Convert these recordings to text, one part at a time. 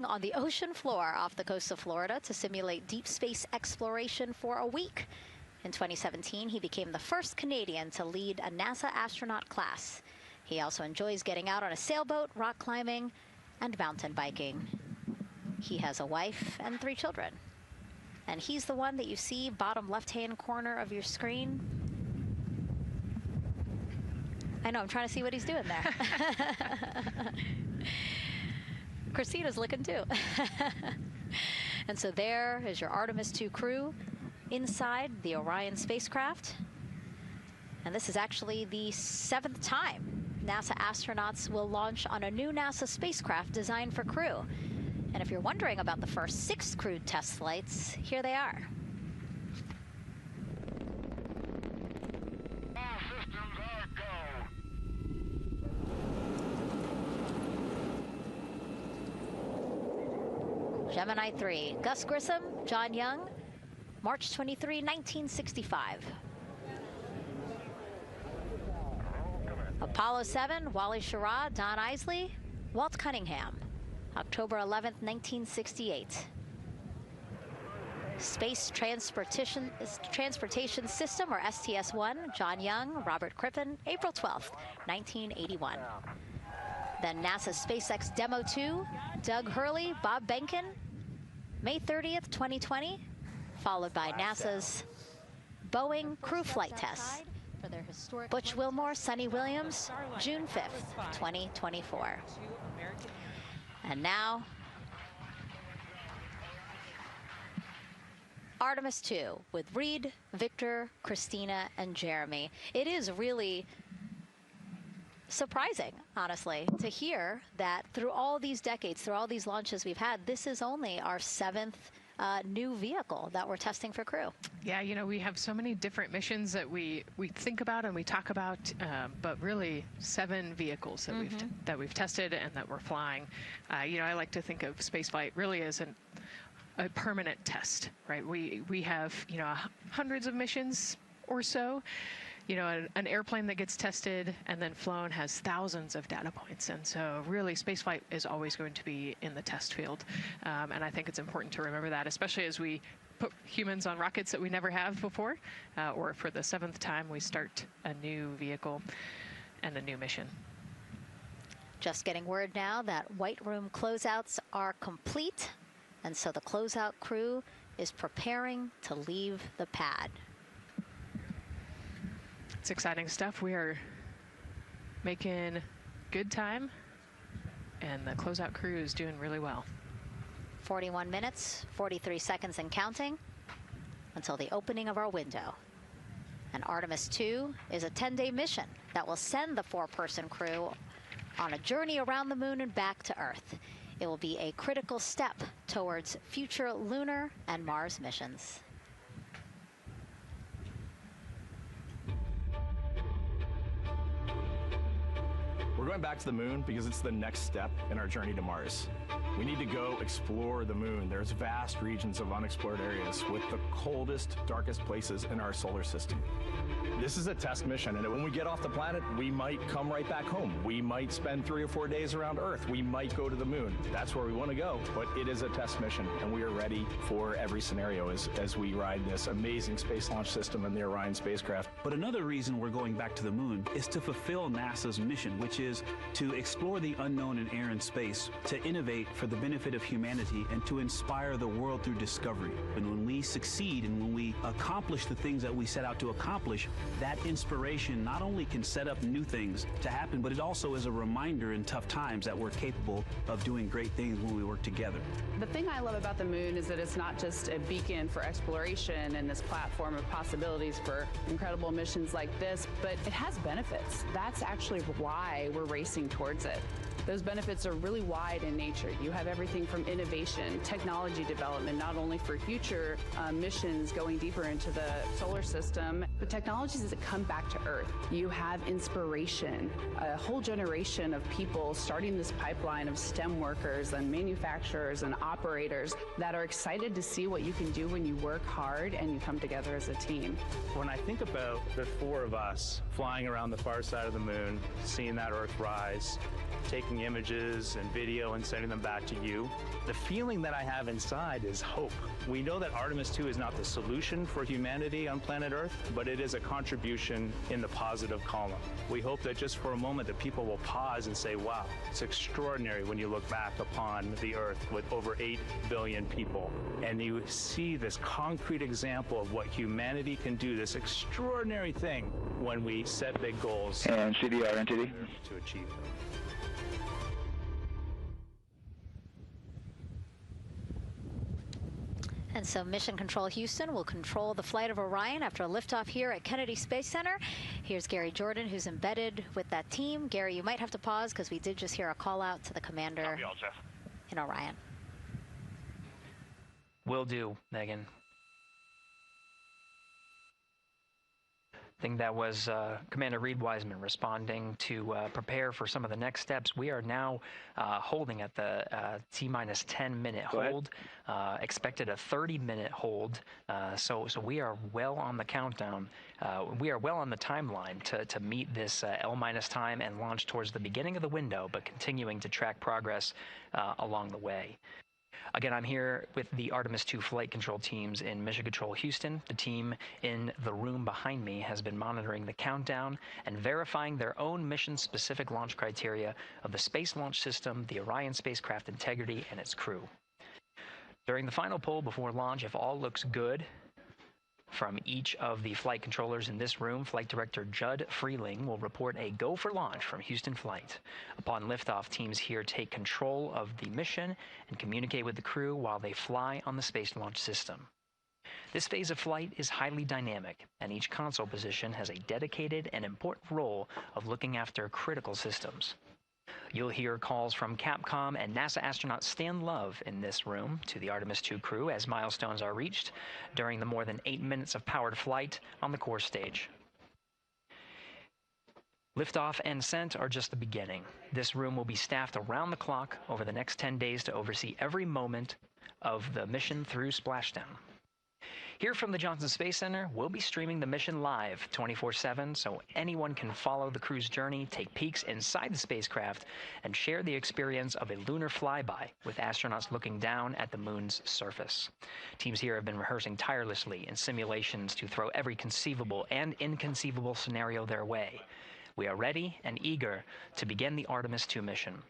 on the ocean floor off the coast of Florida to simulate deep space exploration for a week. In 2017, he became the first Canadian to lead a NASA astronaut class. He also enjoys getting out on a sailboat, rock climbing, and mountain biking. He has a wife and 3 children. And he's the one that you see bottom left-hand corner of your screen. I know, I'm trying to see what he's doing there. Christina's looking too. And so there is your Artemis 2 crew inside the Orion spacecraft. And this is actually the 7th time NASA astronauts will launch on a new NASA spacecraft designed for crew. And if you're wondering about the first 6 crewed test flights, here they are. All systems are go. Gemini 3, Gus Grissom, John Young, March 23, 1965. Apollo 7, Wally Schirra, Don Isley, Walt Cunningham, October 11, 1968. Space Transportation System, or STS-1, John Young, Robert Crippen, April 12, 1981. Then NASA SpaceX Demo 2, Doug Hurley, Bob Behnken, May 30th, 2020, followed by NASA's Boeing crew flight tests. Butch Wilmore, Sonny Williams, June 5th, 2024. And now, Artemis 2 with Reed, Victor, Christina, and Jeremy. It is really surprising, honestly, to hear that through all these decades, through all these launches we've had, this is only our 7th new vehicle that we're testing for crew. Yeah, you know, we have so many different missions that we think about and we talk about, but really 7 vehicles that we've tested and that we're flying. You know, I like to think of spaceflight really as a permanent test, right? We have, you know, hundreds of missions or so. You know, an airplane that gets tested and then flown has thousands of data points. And so really spaceflight is always going to be in the test field. And I think it's important to remember that, especially as we put humans on rockets that we never have before, or for the 7th time we start a new vehicle and a new mission. Just getting word now that White Room closeouts are complete. And so the closeout crew is preparing to leave the pad. It's exciting stuff. We are making good time, and the closeout crew is doing really well. 41 minutes, 43 seconds and counting until the opening of our window. And Artemis 2 is a 10-day mission that will send the 4-person crew on a journey around the moon and back to Earth. It will be a critical step towards future lunar and Mars missions. We're going back to the moon because it's the next step in our journey to Mars. We need to go explore the moon. There's vast regions of unexplored areas with the coldest, darkest places in our solar system. This is a test mission, and when we get off the planet, we might come right back home. We might spend 3 or 4 days around Earth. We might go to the moon. That's where we want to go, but it is a test mission, and we are ready for every scenario as we ride this amazing space launch system in the Orion spacecraft. But another reason we're going back to the moon is to fulfill NASA's mission, which is to explore the unknown in air and space, to innovate for the benefit of humanity, and to inspire the world through discovery. And when we succeed and when we accomplish the things that we set out to accomplish, that inspiration not only can set up new things to happen, but it also is a reminder in tough times that we're capable of doing great things when we work together. The thing I love about the moon is that it's not just a beacon for exploration and this platform of possibilities for incredible missions like this, but it has benefits. That's actually why we're racing towards it. Those benefits are really wide in nature. You have everything from innovation, technology development, not only for future missions going deeper into the solar system, but technologies that come back to Earth. You have inspiration, a whole generation of people starting this pipeline of STEM workers and manufacturers and operators that are excited to see what you can do when you work hard and you come together as a team. When I think about the 4 of us flying around the far side of the moon, seeing that Earth rise, taking images and video and sending them back to you. The feeling that I have inside is hope. We know that Artemis 2 is not the solution for humanity on planet Earth, but it is a contribution in the positive column. We hope that just for a moment that people will pause and say, wow, it's extraordinary when you look back upon the Earth with over 8 billion people, and you see this concrete example of what humanity can do, this extraordinary thing when we set big goals and CDR entity to achieve them. And so Mission Control Houston will control the flight of Orion after a liftoff here at Kennedy Space Center. Here's Gary Jordan, who's embedded with that team. Gary, you might have to pause because we did just hear a call out to the commander in Orion. Will do, Megan. I think that was Commander Reed Wiseman responding to prepare for some of the next steps. We are now holding at the T-minus 10-minute hold. Expected a 30-minute hold. So we are well on the countdown. We are well on the timeline to meet this L- time and launch towards the beginning of the window, but continuing to track progress along the way. Again, I'm here with the Artemis 2 flight control teams in Mission Control Houston. The team in the room behind me has been monitoring the countdown and verifying their own mission-specific launch criteria of the Space Launch System, the Orion spacecraft integrity, and its crew. During the final poll before launch, if all looks good from each of the flight controllers in this room, Flight Director Judd Freeling will report a go for launch from Houston Flight. Upon liftoff, teams here take control of the mission and communicate with the crew while they fly on the Space Launch System. This phase of flight is highly dynamic, and each console position has a dedicated and important role of looking after critical systems. You'll hear calls from Capcom and NASA astronaut Stan Love in this room to the Artemis 2 crew as milestones are reached during the more than 8 minutes of powered flight on the core stage. Liftoff and Ascent are just the beginning. This room will be staffed around the clock over the next 10 days to oversee every moment of the mission through splashdown. Here from the Johnson Space Center, we'll be streaming the mission live 24/7 so anyone can follow the crew's journey, take peeks inside the spacecraft, and share the experience of a lunar flyby with astronauts looking down at the moon's surface. Teams here have been rehearsing tirelessly in simulations to throw every conceivable and inconceivable scenario their way. We are ready and eager to begin the Artemis 2 mission.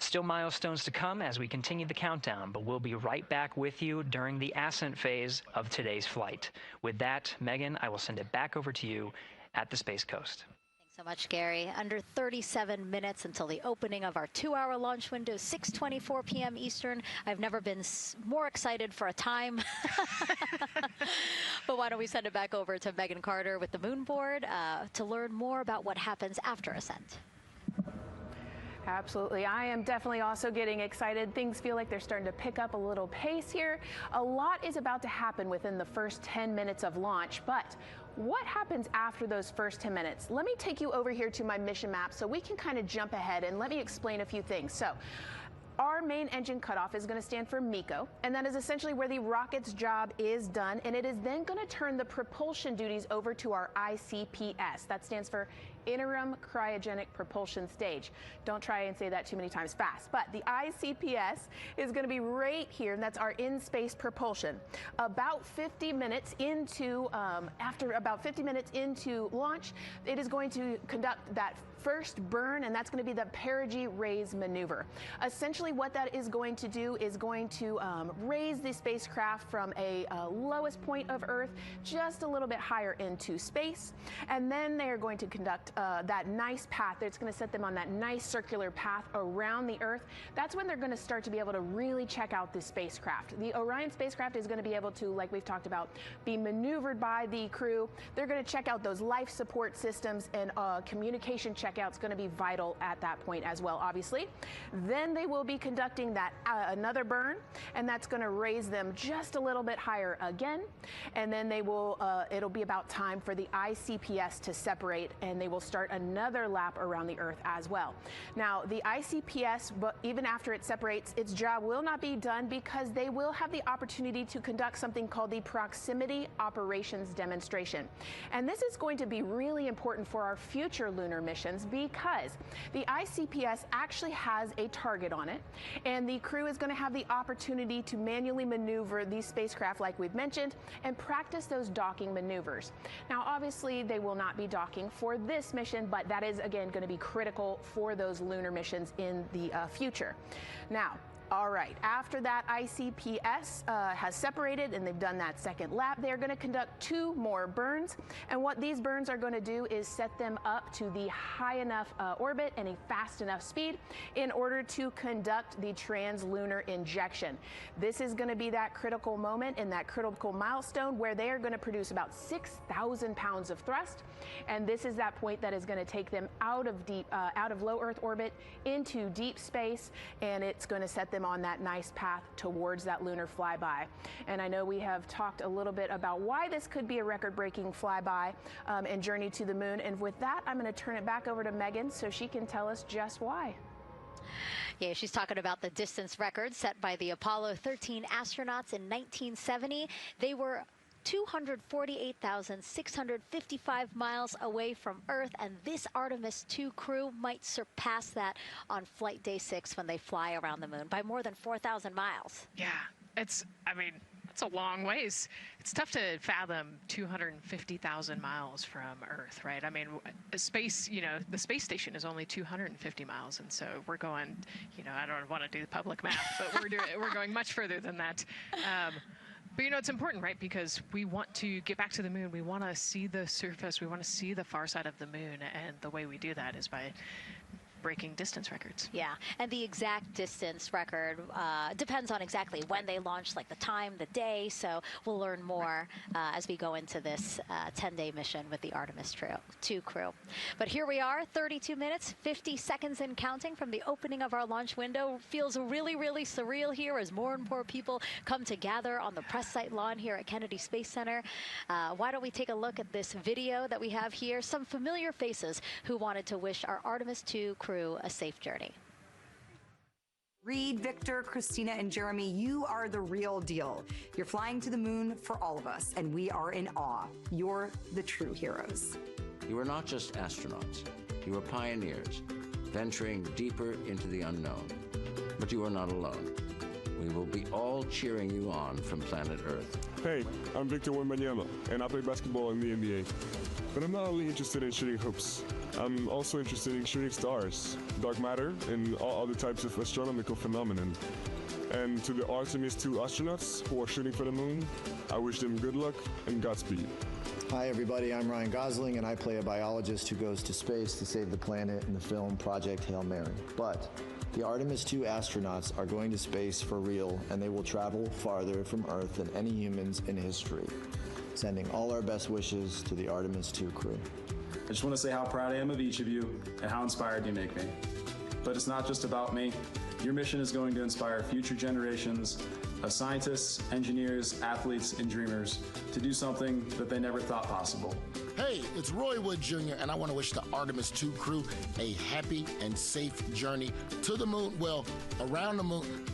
Still milestones to come as we continue the countdown, but we'll be right back with you during the Ascent phase of today's flight. With that, Megan, I will send it back over to you at the Space Coast. Thanks so much, Gary. Under 37 minutes until the opening of our 2-hour launch window, 6:24 p.m. Eastern. I've never been more excited for a time. But why don't we send it back over to Megan Carter with the Moon Board to learn more about what happens after Ascent. Absolutely. I am definitely also getting excited. Things feel like they're starting to pick up a little pace here. A lot is about to happen within the first 10 minutes of launch, but what happens after those first 10 minutes? Let me take you over here to my mission map so we can kind of jump ahead and let me explain a few things. So, our main engine cutoff is going to stand for MECO, and that is essentially where the rocket's job is done, and it is then going to turn the propulsion duties over to our ICPS. That stands for Interim Cryogenic Propulsion Stage. Don't try and say that too many times fast, but the ICPS is going to be right here, and that's our in-space propulsion. About 50 minutes into, after about 50 minutes into launch, it is going to conduct that first burn, and that's going to be the perigee raise maneuver. Essentially what that is going to do is going to raise the spacecraft from a lowest point of Earth just a little bit higher into space, and then they are going to conduct that nice path. It's going to set them on that nice circular path around the Earth. That's when they're going to start to be able to really check out the spacecraft. The Orion spacecraft is going to be able to, like we've talked about, be maneuvered by the crew. They're going to check out those life support systems, and communication checkout's going to be vital at that point as well, obviously. Then they will be conducting that another burn, and that's going to raise them just a little bit higher again. And then they will, it'll be about time for the ICPS to separate, and they will start another lap around the Earth as well. Now, the ICPS, but even after it separates, its job will not be done because they will have the opportunity to conduct something called the Proximity Operations Demonstration. And this is going to be really important for our future lunar missions missions because the ICPS actually has a target on it, and the crew is going to have the opportunity to manually maneuver these spacecraft like we've mentioned and practice those docking maneuvers. Now obviously they will not be docking for this mission, but that is again going to be critical for those lunar missions in the future. Now, all right, after that ICPS has separated and they've done that second lap, they're going to conduct 2 more burns. And what these burns are going to do is set them up to the high enough orbit and a fast enough speed in order to conduct the translunar injection. This is going to be that critical moment and that critical milestone where they are going to produce about 6,000 pounds of thrust. And this is that point that is going to take them out of low Earth orbit into deep space, and it's going to set them on that nice path towards that lunar flyby. And I know we have talked a little bit about why this could be a record-breaking flyby and journey to the moon. And with that, I'm going to turn it back over to Megan so she can tell us just why. Yeah, she's talking about the distance record set by the Apollo 13 astronauts in 1970. They were 248,655 miles away from Earth, and this Artemis 2 crew might surpass that on flight day 6 when they fly around the moon by more than 4,000 miles. Yeah, it's a long ways. It's tough to fathom 250,000 miles from Earth, right? I mean, space, the space station is only 250 miles, and so we're going, I don't want to do the public math, but we're going much further than that. But it's important, right? Because we want to get back to the moon. We want to see the surface. We want to see the far side of the moon. And the way we do that is by breaking distance records. Yeah, and the exact distance record depends on exactly when they launch, like the time, the day. So we'll learn more as we go into this 10-day mission with the Artemis 2 crew. But here we are, 32 minutes, 50 seconds and counting from the opening of our launch window. Feels really, really surreal here as more and more people come to gather on the press site lawn here at Kennedy Space Center. Why don't we take a look at this video that we have here? Some familiar faces who wanted to wish our Artemis 2 crew a safe journey. Reed, Victor, Christina, and Jeremy, you are the real deal. You're flying to the moon for all of us, and we are in awe. You're the true heroes. You are not just astronauts. You are pioneers, venturing deeper into the unknown. But you are not alone. We will be all cheering you on from planet Earth. Hey, I'm Victor Wembanyama, and I play basketball in the NBA. But I'm not only interested in shooting hoops. I'm also interested in shooting stars, dark matter, and all other types of astronomical phenomenon. And to the Artemis 2 astronauts who are shooting for the moon, I wish them good luck and Godspeed. Hi everybody, I'm Ryan Gosling, and I play a biologist who goes to space to save the planet in the film Project Hail Mary. But the Artemis 2 astronauts are going to space for real, and they will travel farther from Earth than any humans in history. Sending all our best wishes to the Artemis 2 crew. I just want to say how proud I am of each of you and how inspired you make me. But it's not just about me. Your mission is going to inspire future generations of scientists, engineers, athletes, and dreamers to do something that they never thought possible. Hey, it's Roy Wood Jr., and I want to wish the Artemis 2 crew a happy and safe journey to the moon, well, around the moon.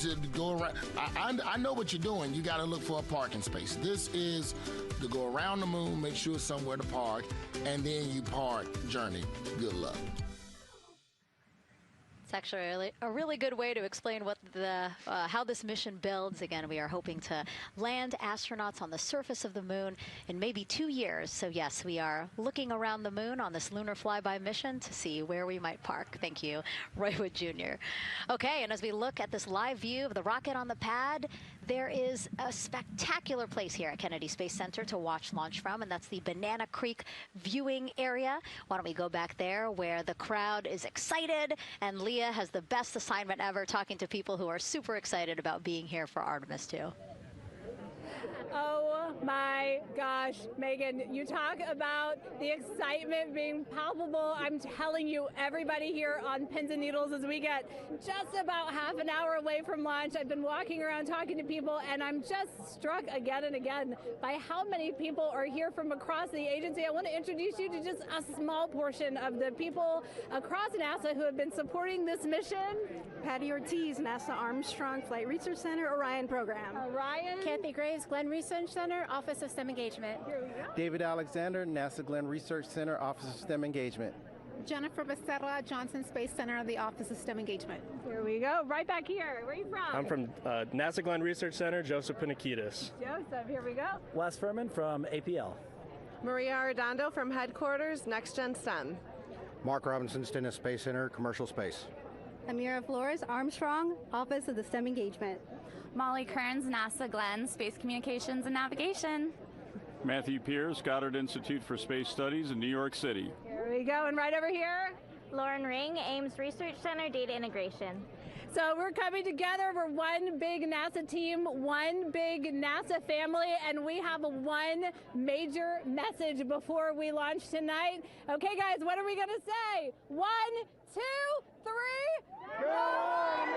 To go around. I know what you're doing. You got to look for a parking space. This is to go around the moon, make sure it's somewhere to park, and then you park journey. Good luck. It's actually a really good way to explain what how this mission builds. Again, we are hoping to land astronauts on the surface of the moon in maybe 2 years. So yes, we are looking around the moon on this lunar flyby mission to see where we might park. Thank you, Roy Wood Jr. Okay, and as we look at this live view of the rocket on the pad, there is a spectacular place here at Kennedy Space Center to watch launch from, and that's the Banana Creek viewing area. Why don't we go back there where the crowd is excited, and Leah has the best assignment ever, talking to people who are super excited about being here for Artemis 2. Oh my gosh, Megan, you talk about the excitement being palpable. I'm telling you, everybody here on pins and needles as we get just about half an hour away from launch. I've been walking around talking to people, and I'm just struck again and again by how many people are here from across the agency. I want to introduce you to just a small portion of the people across NASA who have been supporting this mission. Patty Ortiz, NASA Armstrong Flight Research Center, Orion Program. Orion. Kathy Graves, Glenn Research Center, Office of STEM Engagement. Here we go. David Alexander, NASA Glenn Research Center, Office of STEM Engagement. Jennifer Becerra, Johnson Space Center of the Office of STEM Engagement. Here we go. Right back here. Where are you from? I'm from NASA Glenn Research Center, Joseph Pinakitis. Joseph, here we go. Wes Furman from APL. Maria Arredondo from Headquarters, Next Gen STEM. Mark Robinson, Stennis Space Center, Commercial Space. Amira Flores, Armstrong, Office of the STEM Engagement. Molly Kearns, NASA Glenn, Space Communications and Navigation. Matthew Pierce, Goddard Institute for Space Studies in New York City. Here we go, and right over here. Lauren Ring, Ames Research Center, Data Integration. So we're coming together. We're one big NASA team, one big NASA family, and we have one major message before we launch tonight. Okay, guys, what are we going to say? 1, 2, 3. Go Artemis!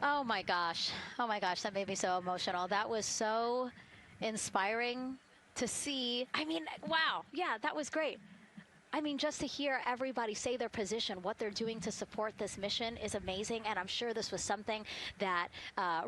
Oh my gosh. Oh my gosh, that made me so emotional. That was so inspiring to see. I mean, wow. Yeah, that was great. I mean, just to hear everybody say their position, what they're doing to support this mission is amazing. And I'm sure this was something that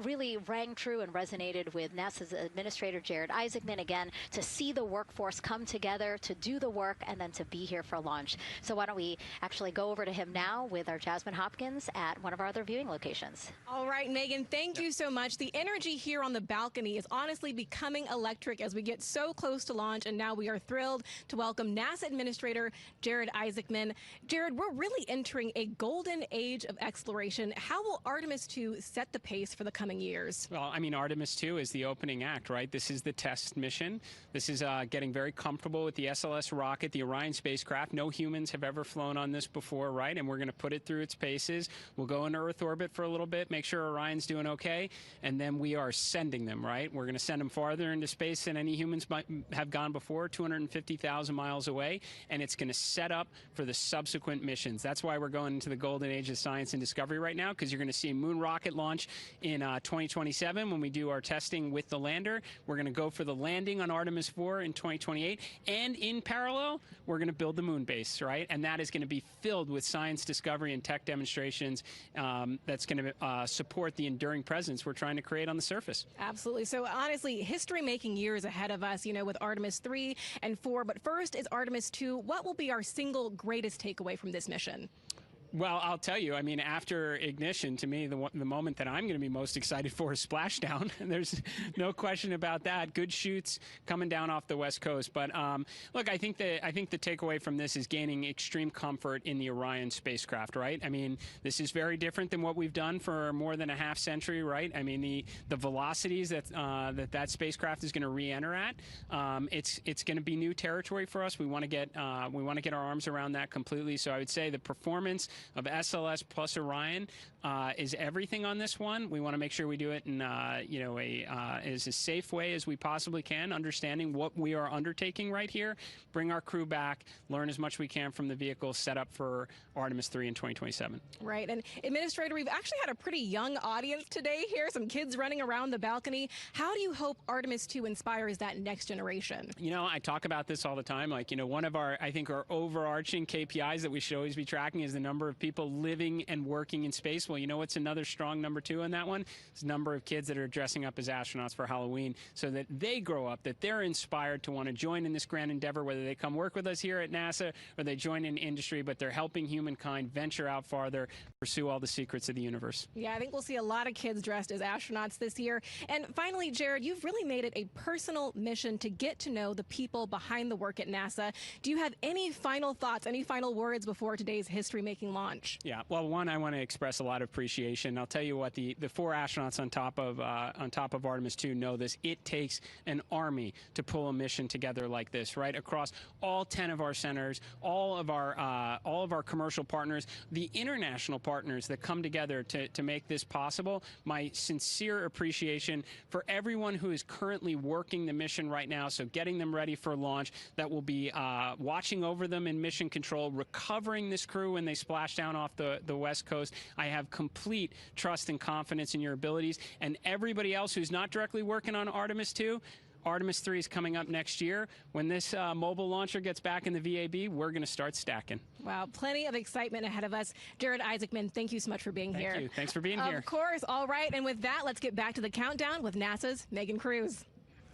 really rang true and resonated with NASA's Administrator Jared Isaacman, again, to see the workforce come together to do the work and then to be here for launch. So why don't we actually go over to him now with our Jasmine Hopkins at one of our other viewing locations. All right, Megan, thank you so much. The energy here on the balcony is honestly becoming electric as we get so close to launch. And now we are thrilled to welcome NASA Administrator Jared Isaacman. Jared, we're really entering a golden age of exploration. How will Artemis 2 set the pace for the coming years? Well, I mean, Artemis 2 is the opening act, right? This is the test mission. This is getting very comfortable with the SLS rocket, the Orion spacecraft. No humans have ever flown on this before, right? And we're going to put it through its paces. We'll go into Earth orbit for a little bit, make sure Orion's doing okay, and then we are sending them, right? We're going to send them farther into space than any humans might have gone before, 250,000 miles away, and it's going to set up for the subsequent missions. That's why we're going into the golden age of science and discovery right now, because you're going to see a moon rocket launch in 2027 when we do our testing with the lander. We're going to go for the landing on Artemis 4 in 2028, and in parallel, we're going to build the moon base, right? And that is going to be filled with science discovery and tech demonstrations that's going to support the enduring presence we're trying to create on the surface. Absolutely. So honestly, history-making years ahead of us, you know, with Artemis 3 and 4. But first is Artemis 2. What will be our single greatest takeaway from this mission? Well, I'll tell you, I mean, after ignition, to me, the moment that I'm going to be most excited for is splashdown. There's no question about that. Good shoots coming down off the West Coast. But look, I think the takeaway from this is gaining extreme comfort in the Orion spacecraft, right? I mean, this is very different than what we've done for more than a half century, right? I mean, the velocities that spacecraft is going to re-enter at, it's going to be new territory for us. We want to get our arms around that completely. So I would say the performance of SLS plus Orion is everything on this one. We want to make sure we do it in as a safe way as we possibly can, understanding what we are undertaking right here, bring our crew back, learn as much we can from the vehicle, set up for Artemis 3 in 2027. Right. And Administrator, we've actually had a pretty young audience today here, some kids running around the balcony. How do you hope Artemis 2 inspires that next generation? You know, I talk about this all the time. Like, you know, one of our overarching KPIs that we should always be tracking is the number of people living and working in space. Well, you know what's another strong number 2 on that one? It's the number of kids that are dressing up as astronauts for Halloween, so that they grow up, that they're inspired to want to join in this grand endeavor, whether they come work with us here at NASA or they join in industry, but they're helping humankind venture out farther, pursue all the secrets of the universe. Yeah, I think we'll see a lot of kids dressed as astronauts this year. And finally, Jared, you've really made it a personal mission to get to know the people behind the work at NASA. Do you have any final thoughts, any final words before today's history-making launch? Yeah, well, one, I want to express a lot of appreciation. I'll tell you what, the 4 astronauts on top of Artemis 2 know this. It takes an army to pull a mission together like this, right? Across all 10 of our centers, all of our commercial partners, the international partners that come together to make this possible. My sincere appreciation for everyone who is currently working the mission right now, so getting them ready for launch, that will be watching over them in mission control, recovering this crew when they splash down off the West Coast. I have complete trust and confidence in your abilities. And everybody else who's not directly working on Artemis 2, Artemis 3 is coming up next year. When this mobile launcher gets back in the VAB, we're going to start stacking. Wow, plenty of excitement ahead of us. Jared Isaacman, thank you so much for being here. Thank you. Thanks for being here. Of course. All right. And with that, let's get back to the countdown with NASA's Megan Cruz.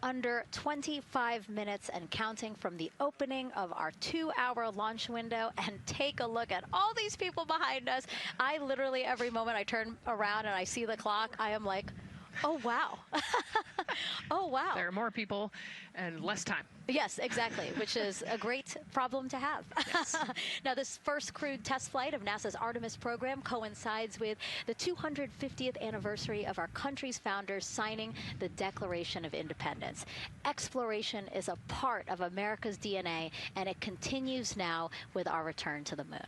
Under 25 minutes and counting from the opening of our 2-hour launch window. And take a look at all these people behind us. I literally, every moment I turn around and I see the clock, I am like, oh, wow. Oh, wow. There are more people and less time. Yes, exactly, which is a great problem to have. Yes. Now, this first crewed test flight of NASA's Artemis program coincides with the 250th anniversary of our country's founders signing the Declaration of Independence. Exploration is a part of America's DNA, and it continues now with our return to the moon.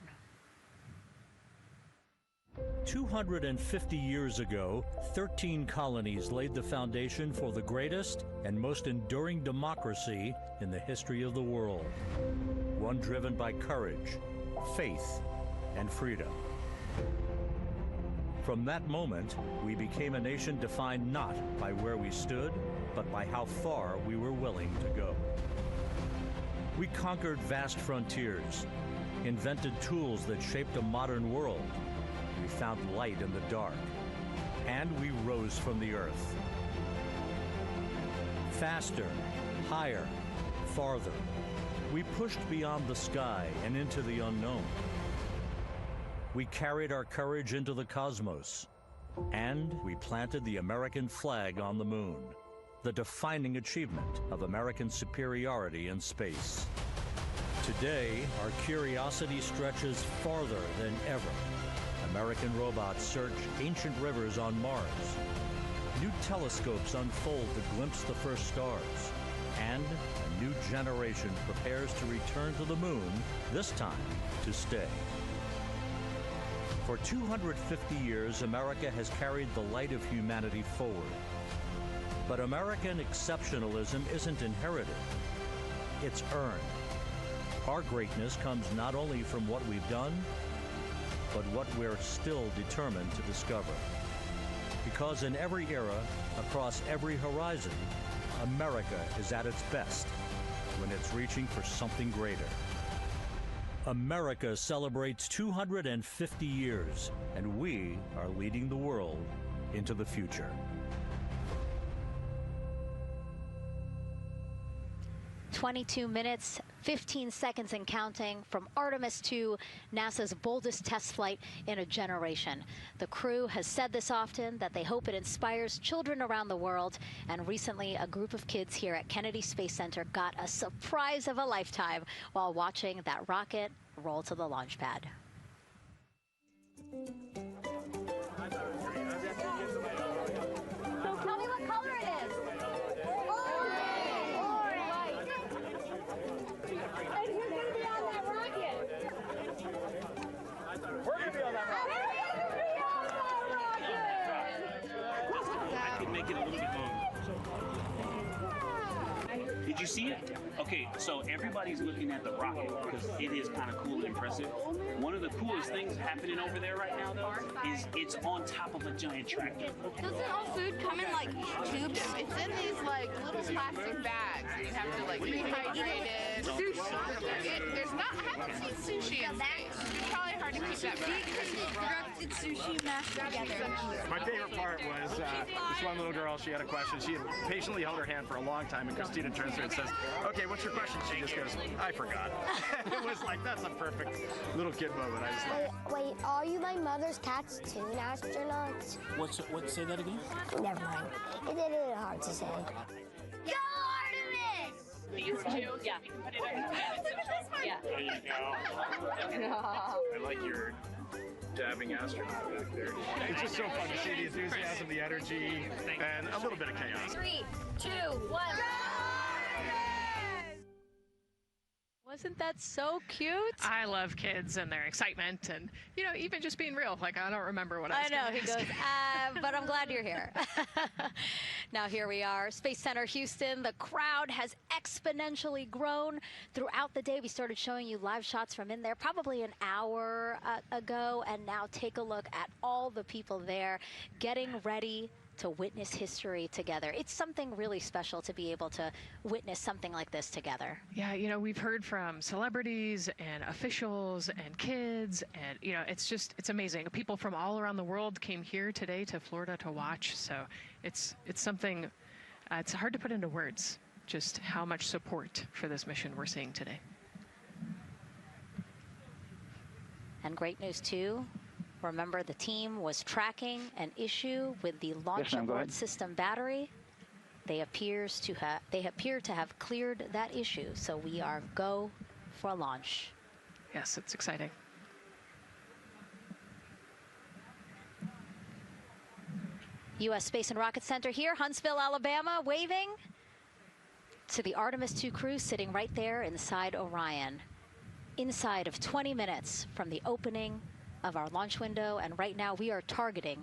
250 years ago, 13 colonies laid the foundation for the greatest and most enduring democracy in the history of the world. One driven by courage, faith, and freedom. From that moment, we became a nation defined not by where we stood, but by how far we were willing to go. We conquered vast frontiers, invented tools that shaped a modern world. We found light in the dark, and we rose from the earth. Faster, higher, farther. We pushed beyond the sky and into the unknown. We carried our courage into the cosmos, and we planted the American flag on the moon, the defining achievement of American superiority in space. Today, our curiosity stretches farther than ever. American robots search ancient rivers on Mars. New telescopes unfold to glimpse the first stars. And a new generation prepares to return to the moon, this time to stay. For 250 years, America has carried the light of humanity forward. But American exceptionalism isn't inherited, it's earned. Our greatness comes not only from what we've done, but what we're still determined to discover. Because in every era, across every horizon, America is at its best when it's reaching for something greater. America celebrates 250 years, and we are leading the world into the future. 22 minutes, 15 seconds and counting from Artemis 2, NASA's boldest test flight in a generation. The crew has said this often, that they hope it inspires children around the world. And recently, a group of kids here at Kennedy Space Center got a surprise of a lifetime while watching that rocket roll to the launch pad. So tell me what color it is. And who's going to be on that rocket? We're going to be on that rocket. I could make it a little bit longer. Did you see it? Okay, so everybody's looking at the rocket because it is kind of cool and impressive. One of the coolest things happening over there right now, though, is it's on top of a giant tractor. Doesn't all food come in like tubes? It's in these like little plastic bags. You have to like rehydrate it. Sushi. There's not. I haven't seen sushi in space. It's probably hard to keep that back. Deconstructed sushi mashed together. My favorite part was this one little girl, she had a question. She had patiently held her hand for a long time, and Christina turns to her and says, okay, what's your question? She just goes, I forgot. It was like, that's a perfect little kid moment. I just love. Wait, are you my mother's cartoon astronauts? What? Say that again? Never mind. It's a little hard to say. Go Artemis! These two? Yeah. Yeah. There you go. I like your dabbing astronaut back there. It's just so fun to see the enthusiasm, the energy, and a little bit of chaos. 3, 2, 1. Wasn't that so cute? I love kids and their excitement and, you know, even just being real. Like, I don't remember what I was I know, he ask. goes, but I'm glad you're here. Now here we are, Space Center Houston. The crowd has exponentially grown throughout the day. We started showing you live shots from in there probably an hour ago. And now take a look at all the people there getting ready to witness history together. It's something really special to be able to witness something like this together. Yeah, you know, we've heard from celebrities and officials and kids, and, you know, it's amazing. People from all around the world came here today to Florida to watch, so it's something, it's hard to put into words, just how much support for this mission we're seeing today. And great news, too. Remember, the team was tracking an issue with the launch abort system battery. They appear to have cleared that issue, so we are go for launch. Yes, it's exciting. U.S. Space and Rocket Center here, Huntsville, Alabama, waving to the Artemis II crew sitting right there inside Orion. Inside of 20 minutes from the opening of our launch window, and right now we are targeting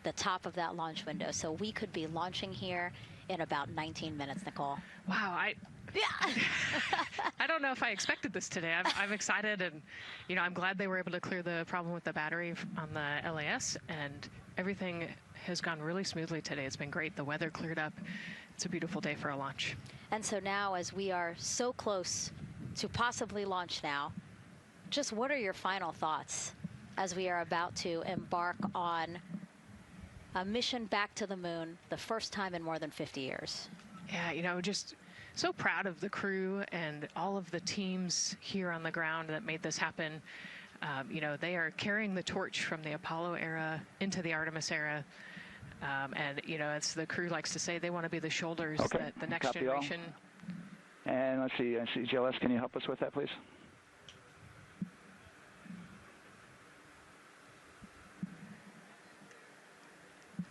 the top of that launch window, so we could be launching here in about 19 minutes, Nicole. Wow, I don't know if I expected this today. I'm excited, and you know, I'm glad they were able to clear the problem with the battery on the LAS, and everything has gone really smoothly today. It's been great. The weather cleared up. It's a beautiful day for a launch. And so now, as we are so close to possibly launch now, just what are your final thoughts as we are about to embark on a mission back to the moon, the first time in more than 50 years? Yeah, you know, just so proud of the crew and all of the teams here on the ground that made this happen. You know, they are carrying the torch from the Apollo era into the Artemis era. And, you know, as the crew likes to say, they want to be the shoulders that the next generation. And let's see, GLS, can you help us with that, please?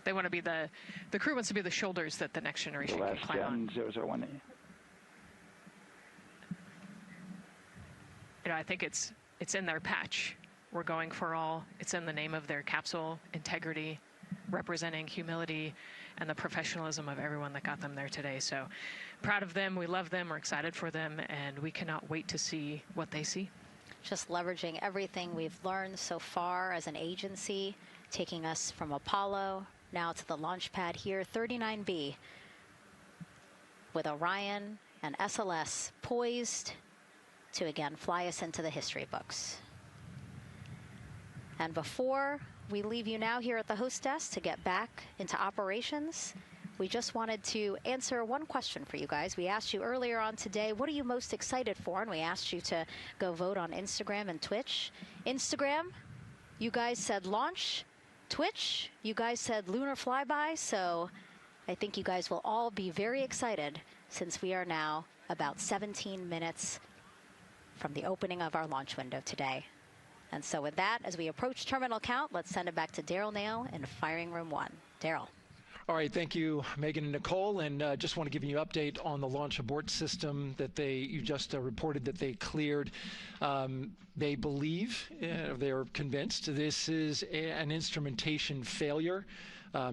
They want to be the crew wants to be the shoulders that the next generation can climb on. 001. You know, I think it's in their patch. We're going for all. It's in the name of their capsule, integrity, representing humility and the professionalism of everyone that got them there today. So proud of them. We love them. We're excited for them, and we cannot wait to see what they see. Just leveraging everything we've learned so far as an agency, taking us from Apollo now to the launch pad here, 39B, with Orion and SLS poised to again fly us into the history books. And before we leave you now here at the host desk to get back into operations, we just wanted to answer one question for you guys. We asked you earlier on today, what are you most excited for? And we asked you to go vote on Instagram and Twitch. Instagram, you guys said launch. Twitch, you guys said lunar flyby. So I think you guys will all be very excited since we are now about 17 minutes from the opening of our launch window today. And so with that, as we approach terminal count, let's send it back to Daryl Nail in Firing Room 1. Daryl. All right, thank you, Megan and Nicole, and just want to give you an update on the launch abort system that you just reported that they cleared. They believe, they're convinced, this is an instrumentation failure.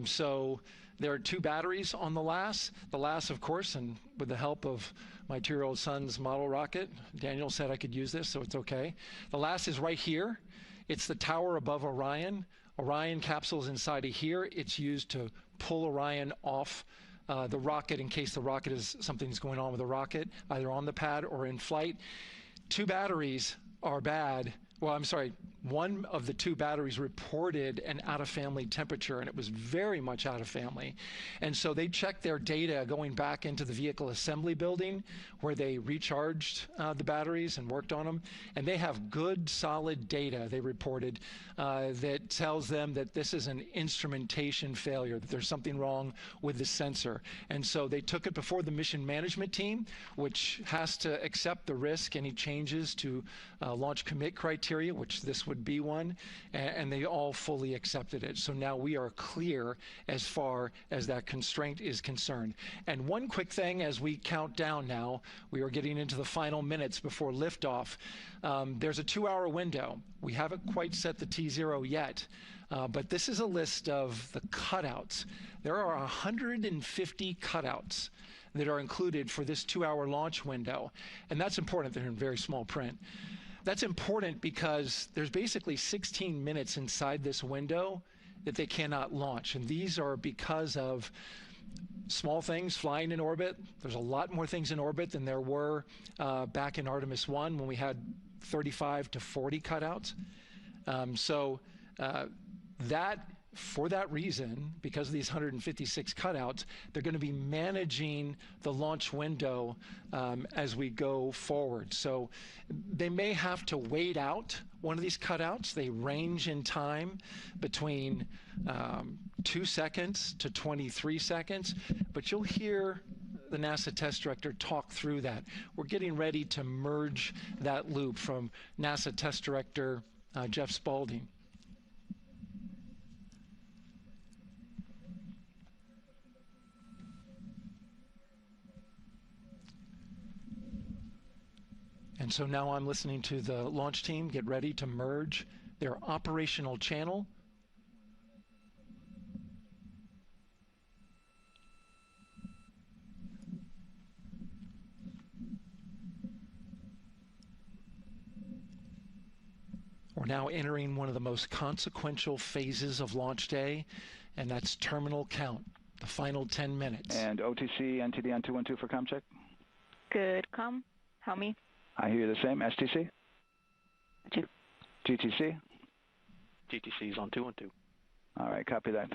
So there are 2 batteries on the LAS. The LAS, of course, and with the help of my 2-year-old son's model rocket, Daniel said I could use this, so it's okay. The LAS is right here. It's the tower above Orion. Orion capsule's inside of here. It's used to pull Orion off the rocket in case the rocket is something's going on with the rocket, either on the pad or in flight. 2 batteries are bad. Well, I'm sorry, one of the 2 batteries reported an out-of-family temperature, and it was very much out of family. And so they checked their data going back into the vehicle assembly building where they recharged the batteries and worked on them. And they have good, solid data, they reported, that tells them that this is an instrumentation failure, that there's something wrong with the sensor. And so they took it before the mission management team, which has to accept the risk, any changes to launch commit criteria, which this would be one, and they all fully accepted it. So now we are clear as far as that constraint is concerned. And one quick thing as we count down now, we are getting into the final minutes before liftoff. There's a 2-hour window. We haven't quite set the T0 yet, but this is a list of the cutouts. There are 150 cutouts that are included for this 2-hour launch window, and that's important. They're in very small print. That's important because there's basically 16 minutes inside this window that they cannot launch. And these are because of small things flying in orbit. There's a lot more things in orbit than there were back in Artemis 1 when we had 35 to 40 cutouts. For that reason, because of these 156 cutouts, they're going to be managing the launch window as we go forward. So they may have to wait out one of these cutouts. They range in time between 2 seconds to 23 seconds, but you'll hear the NASA test director talk through that. We're getting ready to merge that loop from NASA test director Jeff Spaulding. And so now I'm listening to the launch team get ready to merge their operational channel. We're now entering one of the most consequential phases of launch day, and that's terminal count, the final 10 minutes. And OTC, NTD on 212 for comm check. Good, comm. Help me. I hear the same. STC? 2. GTC? GTC is on 212. All right, copy that.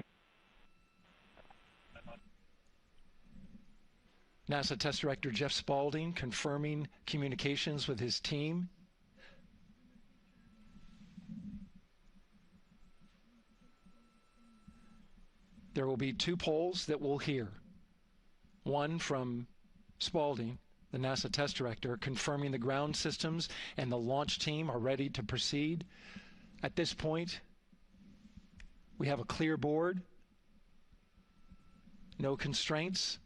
NASA Test Director Jeff Spaulding confirming communications with his team. There will be 2 polls that we'll hear. One from Spaulding, the NASA test director, confirming the ground systems and the launch team are ready to proceed. At this point, we have a clear board, no constraints,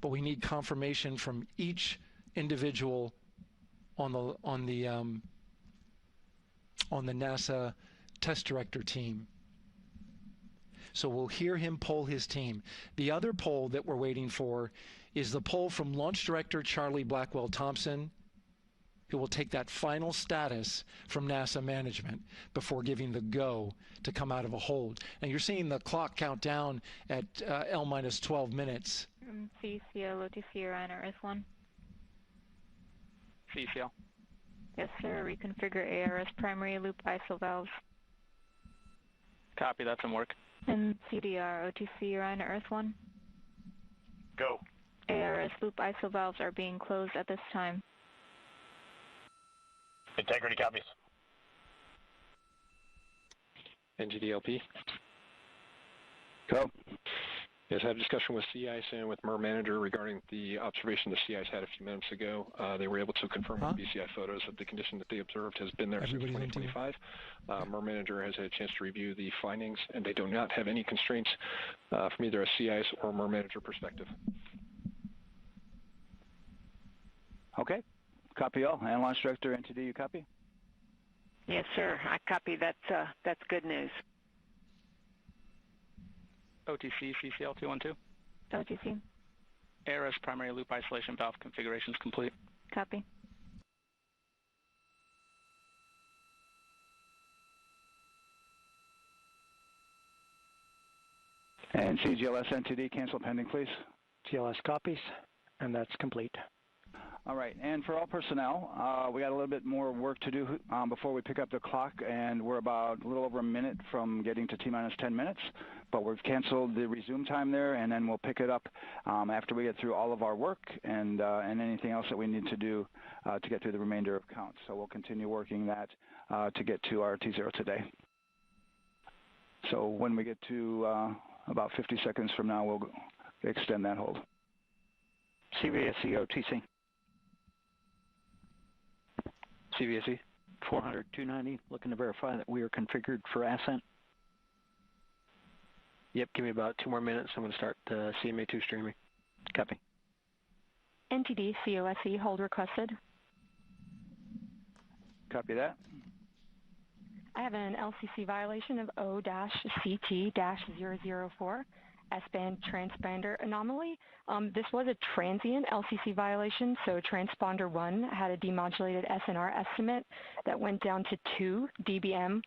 but we need confirmation from each individual on the NASA test director team. So we'll hear him poll his team. The other poll that we're waiting for is the poll from Launch Director Charlie Blackwell Thompson, who will take that final status from NASA management before giving the go to come out of a hold. And you're seeing the clock count down at L minus 12 minutes. CCL, OTC, Orion, RS1. CCL. Yes, sir. Reconfigure ARS primary loop ISO valves. Copy, that's in work. And CDR, OTC, Orion, RS1. Go. ARS loop ISO valves are being closed at this time. Integrity copies. NGDLP. Go. Yes, I had a discussion with sea ice and with MER manager regarding the observation the sea ice had a few minutes ago. They were able to confirm with BCI photos that the condition that they observed has been there since 2025. MER manager has had a chance to review the findings, and they do not have any constraints from either a sea ice or MER manager perspective. Okay. Copy all. And Launch Director NTD, you copy? Yes, sir. I copy. That's good news. OTC, CCL 212. OTC. ARS primary loop isolation valve configuration is complete. Copy. And CGLS NTD, cancel pending, please. GLS copies, and that's complete. All right, and for all personnel, we got a little bit more work to do before we pick up the clock, and we're about a little over a minute from getting to T-minus 10 minutes, but we've canceled the resume time there, and then we'll pick it up after we get through all of our work and anything else that we need to do to get through the remainder of count. So we'll continue working that to get to our T0 today. So when we get to about 50 seconds from now, we'll extend that hold. CVSE OTC. CVSE. 400-290, looking to verify that we are configured for Ascent. Yep, give me about 2 more minutes. I'm going to start CMA2 streaming. Copy. NTD, COSE, hold requested. Copy that. I have an LCC violation of O-CT-004, S-band transponder anomaly. This was a transient LCC violation, so transponder 1 had a demodulated SNR estimate that went down to 2 dBm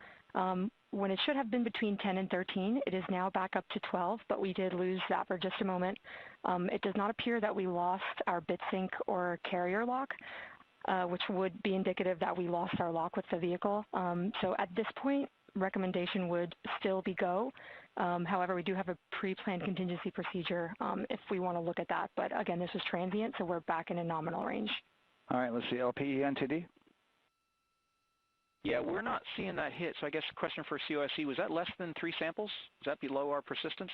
when it should have been between 10 and 13, it is now back up to 12, but we did lose that for just a moment. It does not appear that we lost our bit sync or carrier lock, which would be indicative that we lost our lock with the vehicle. So at this point, recommendation would still be go. However, we do have a pre-planned contingency procedure if we want to look at that. But again, this is transient, so we're back in a nominal range. All right, let's see, LPE NTD. Yeah, we're not seeing that hit. So I guess the question for COSE, was that less than 3 samples? Is that below our persistence?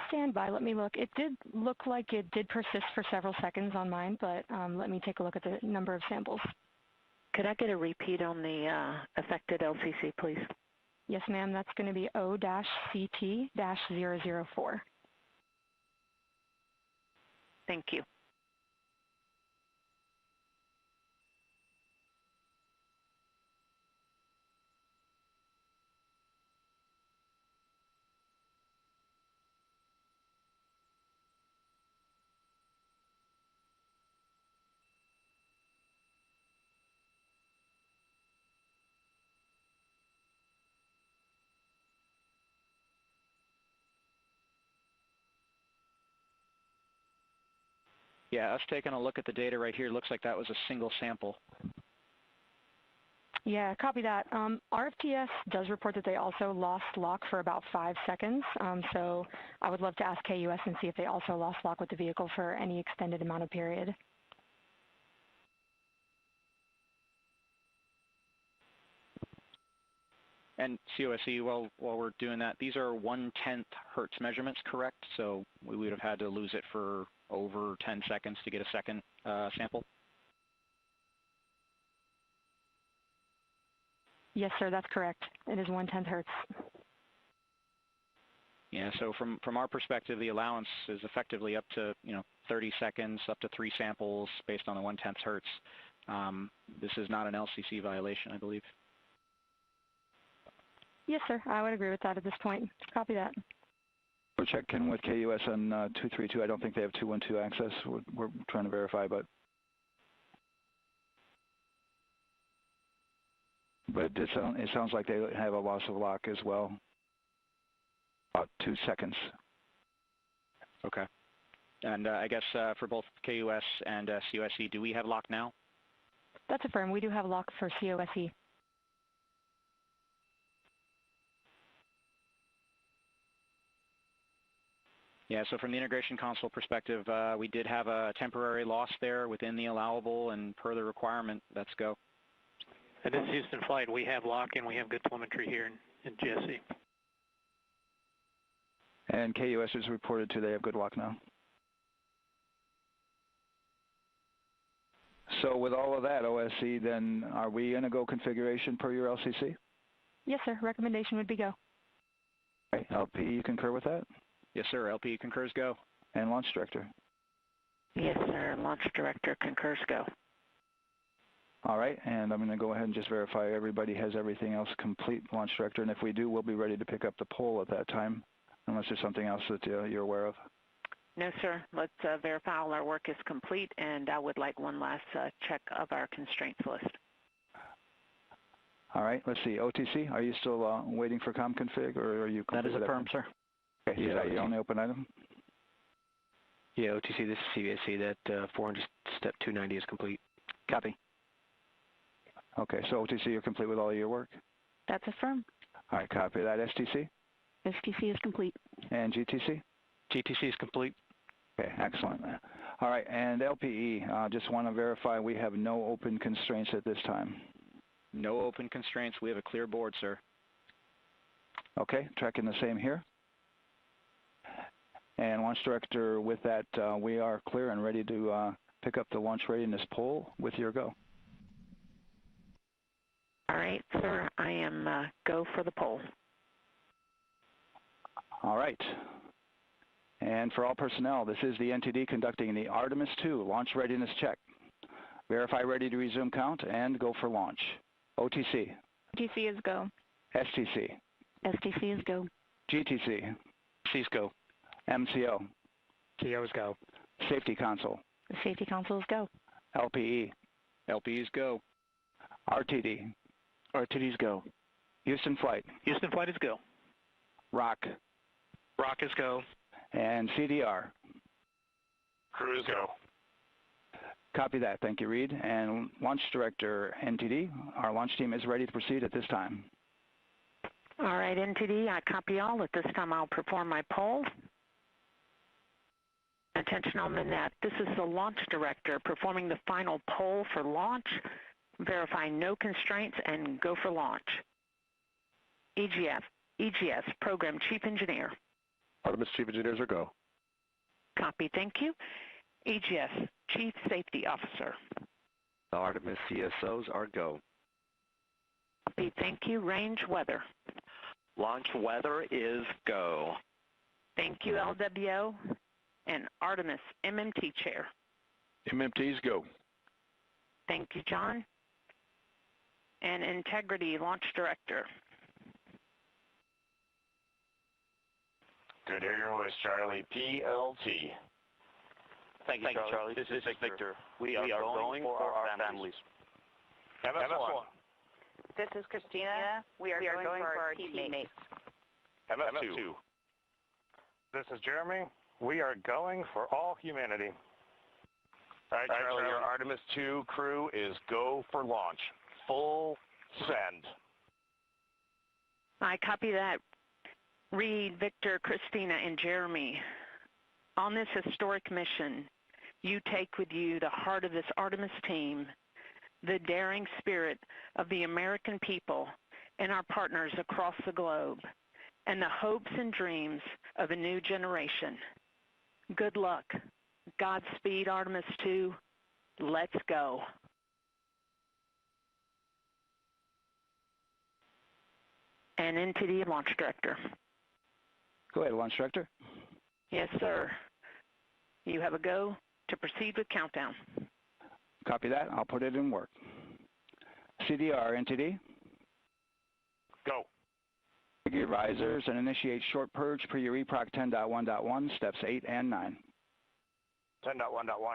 Stand by, let me look. It did look like it did persist for several seconds on mine, but let me take a look at the number of samples. Could I get a repeat on the affected LCC, please? Yes, ma'am. That's going to be O-CT-004. Thank you. Yeah, us taking a look at the data right here, looks like that was a single sample. Yeah, copy that. RFTS does report that they also lost lock for about 5 seconds. So I would love to ask KUS and see if they also lost lock with the vehicle for any extended amount of period. And COSE, while we're doing that, these are 1/10 hertz measurements, correct? So we would have had to lose it for over 10 seconds to get a second sample? Yes, sir, that's correct. It is 1/10 hertz. Yeah, so from our perspective, the allowance is effectively up to 30 seconds, up to 3 samples based on the 1/10 hertz. This is not an LCC violation, I believe. Yes, sir, I would agree with that at this point. Copy that. We're checking with KUS on 232. I don't think they have 212 access. We're trying to verify, but it sounds like they have a loss of lock as well. About 2 seconds. Okay. And I guess for both KUS and COSE, do we have lock now? That's affirmed. We do have lock for COSE. Yeah, so from the integration console perspective, we did have a temporary loss there within the allowable, and per the requirement, let's go. And this is Houston Flight. We have lock and we have good telemetry here in GSE. And KUS has reported too, they have good lock now. So with all of that, OSC, then are we going to go configuration per your LCC? Yes, sir. Recommendation would be go. Okay. LPE, you concur with that? Yes, sir. LPE concurs go. And Launch Director? Yes, sir. Launch Director concurs go. All right, and I'm going to go ahead and just verify everybody has everything else complete, Launch Director, and if we do, we'll be ready to pick up the poll at that time, unless there's something else that you're aware of. No, sir. Let's verify all our work is complete, and I would like one last check of our constraints list. All right, let's see. OTC, are you still waiting for ComConfig, or are you? That is affirmed, sir. Okay, is that your only open item? Yeah, OTC, this is CVSC. That 400 step 290 is complete. Copy. Okay, so OTC, you're complete with all of your work? That's affirmed. All right, copy that. STC? STC is complete. And GTC? GTC is complete. Okay, excellent. All right, and LPE, just want to verify we have no open constraints at this time. No open constraints. We have a clear board, sir. Okay, tracking the same here. And Launch Director, with that, we are clear and ready to pick up the launch readiness poll with your go. All right, sir. I am go for the poll. All right. And for all personnel, this is the NTD conducting the Artemis 2 launch readiness check. Verify ready to resume count and go for launch. OTC. OTC is go. STC. STC is go. GTC. C's go. MCO. TO's go. Safety Console. The Safety Console is go. LPE. LPE's go. RTD. RTD's go. Houston flight. Houston flight is go. Rock. Rock is go. And CDR. Crew is go. Copy that. Thank you, Reed. And Launch Director, NTD, our launch team is ready to proceed at this time. All right, NTD, I copy all. At this time, I'll perform my poll. Attention on the net. This is the Launch Director performing the final poll for launch, verifying no constraints, and go for launch. EGS, Program Chief Engineer. Artemis Chief Engineers are go. Copy, thank you. EGS, Chief Safety Officer. The Artemis CSOs are go. Copy, thank you. Range Weather. Launch weather is go. Thank you, LWO. And Artemis MMT Chair. MMTs go. Thank you, John. And Integrity Launch Director. Good to hear your voice, Charlie. PLT. Thank you, Charlie. This is Victor. We are going for our families. MS1. This is Christina. We are going for our teammates. MS2. This is Jeremy. We are going for all humanity. All right, Charlie, your Artemis 2 crew is go for launch. Full send. I copy that. Reed, Victor, Christina, and Jeremy. On this historic mission, you take with you the heart of this Artemis team, the daring spirit of the American people and our partners across the globe, and the hopes and dreams of a new generation. Good luck. Godspeed, Artemis 2. Let's go. And NTD Launch Director. Go ahead, Launch Director. Yes, sir. You have a go to proceed with countdown. Copy that. I'll put it in work. CDR, NTD. Go. Your risers and initiate short purge per your EPROC 10.1.1, steps 8 and 9. 10.1.1,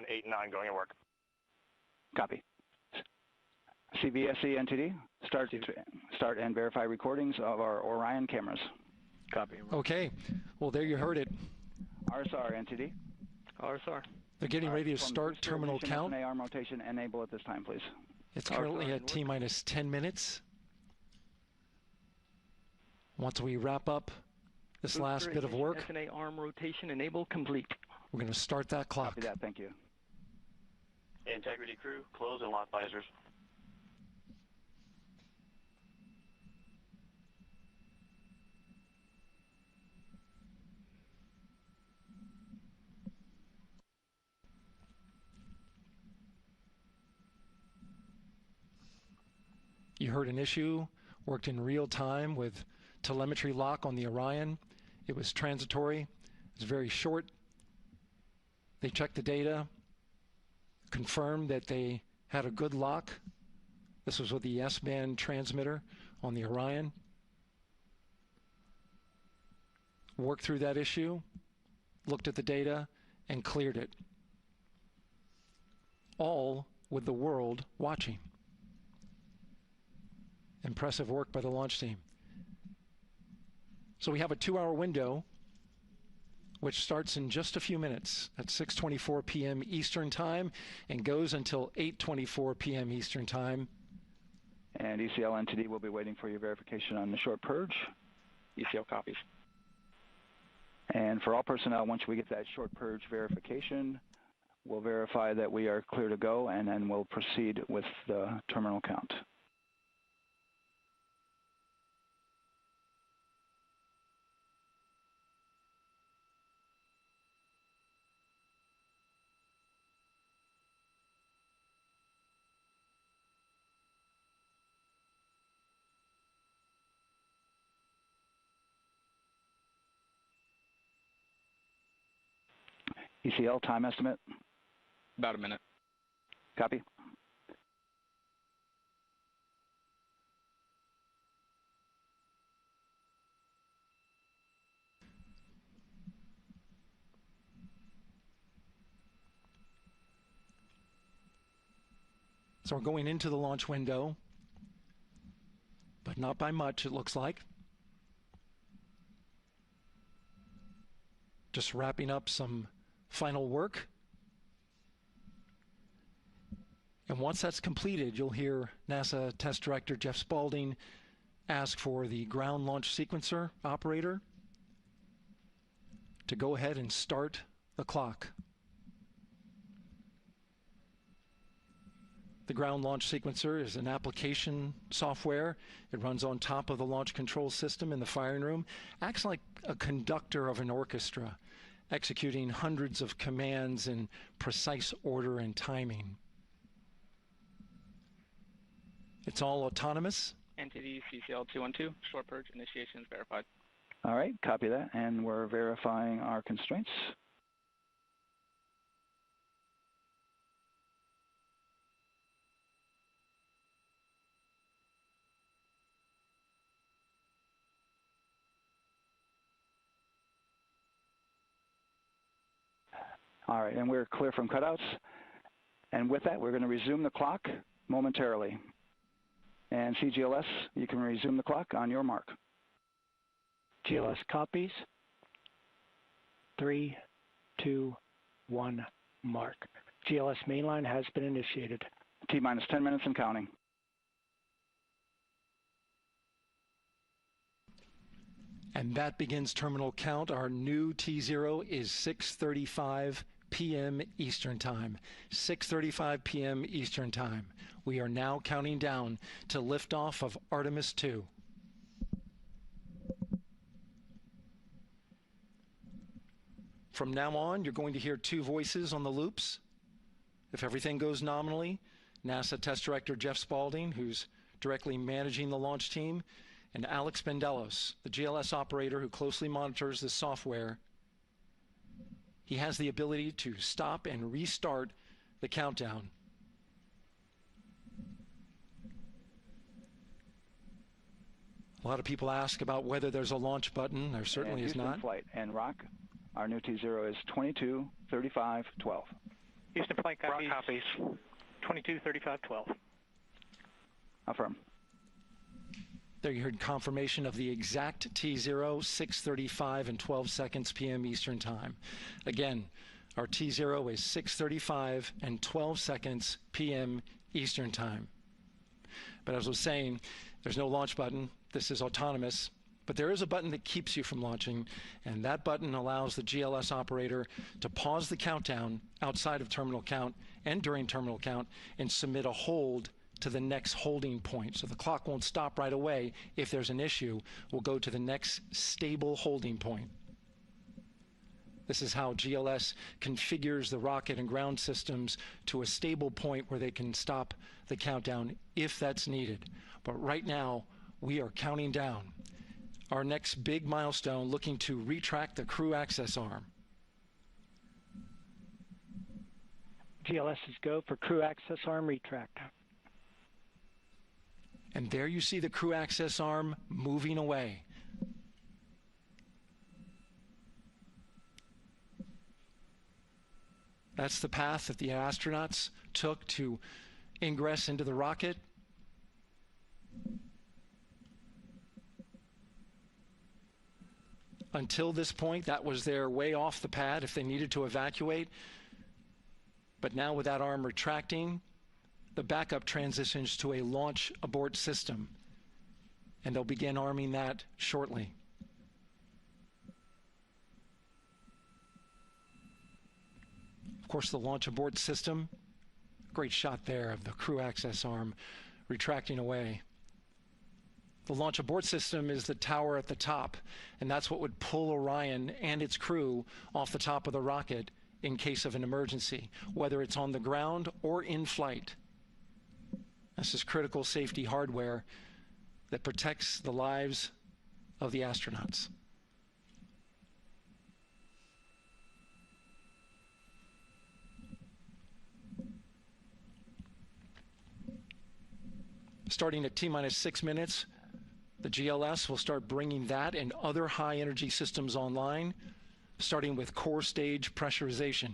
8 and 9 going to work. Copy. CVSE NTD, start and verify recordings of our Orion cameras. Copy. Okay. Well, there you heard it. RSR NTD. RSR. They're getting ready to start terminal count. Arm rotation enable at this time, please. It's currently at T-minus 10 minutes. Once we wrap up this last bit of work, SNA arm rotation enable complete. we're going to start that clock. Copy that. Thank you. Integrity crew, close and lock visors. You heard an issue, worked in real time with telemetry lock on the Orion. It was transitory. It was very short. They checked the data, confirmed that they had a good lock. This was with the S-band transmitter on the Orion. Worked through that issue, looked at the data, and cleared it. All with the world watching. Impressive work by the launch team. So we have a 2-hour window, which starts in just a few minutes at 6:24 p.m. Eastern Time and goes until 8:24 p.m. Eastern Time. And ECL NTD will be waiting for your verification on the short purge. ECL copies. And for all personnel, once we get that short purge verification, we'll verify that we are clear to go, and then we'll proceed with the terminal count. ECL time estimate? About a minute. Copy. So we're going into the launch window, but but not by much, it looks like. Just wrapping up some final work. And once that's completed, you'll hear NASA Test Director Jeff Spaulding ask for the ground launch sequencer operator to go ahead and start the clock. The ground launch sequencer is an application software. It runs on top of the launch control system in the firing room, acts like a conductor of an orchestra, executing hundreds of commands in precise order and timing. It's all autonomous. Entity CCL 212, short purge initiation is verified. All right, copy that, and we're verifying our constraints. All right, and we're clear from cutouts. And with that, we're going to resume the clock momentarily. And CGLS, you can resume the clock on your mark. GLS copies. 3, 2, 1, mark. GLS mainline has been initiated. T-minus 10 minutes and counting. And that begins terminal count. Our new T0 is 6:35 p.m. Eastern Time. 6:35 p.m. Eastern Time. We are now counting down to liftoff of Artemis 2. From now on, you're going to hear two voices on the loops. If everything goes nominally, NASA Test Director Jeff Spaulding, who's directly managing the launch team, and Alex Bendelos, the GLS operator who closely monitors the software. He has the ability to stop and restart the countdown. A lot of people ask about whether there's a launch button. There certainly is not. Flight and rock. Our new T0 is 22:35:12. Houston flight copies. Rock copies. 22:35:12. Affirm. There you heard confirmation of the exact T0, 6:35 and 12 seconds p.m. Eastern Time. Again, our T0 is 6:35 and 12 seconds p.m. Eastern Time. But as I was saying, there's no launch button. This is autonomous. But there is a button that keeps you from launching, and that button allows the GLS operator to pause the countdown outside of terminal count and during terminal count and submit a hold to the next holding point. So the clock won't stop right away. If there's an issue, we'll go to the next stable holding point. This is how GLS configures the rocket and ground systems to a stable point where they can stop the countdown if that's needed. But right now, we are counting down. Our next big milestone, looking to retract the crew access arm. GLS is go for crew access arm retract. And there you see the crew access arm moving away. That's the path that the astronauts took to ingress into the rocket. Until this point, that was their way off the pad if they needed to evacuate. But now with that arm retracting, the backup transitions to a launch abort system. And they'll begin arming that shortly. Of course, the launch abort system, great shot there of the crew access arm retracting away. The launch abort system is the tower at the top, and that's what would pull Orion and its crew off the top of the rocket in case of an emergency, whether it's on the ground or in flight. This is critical safety hardware that protects the lives of the astronauts. Starting at T-minus 6 minutes, the GLS will start bringing that and other high-energy systems online, starting with core stage pressurization.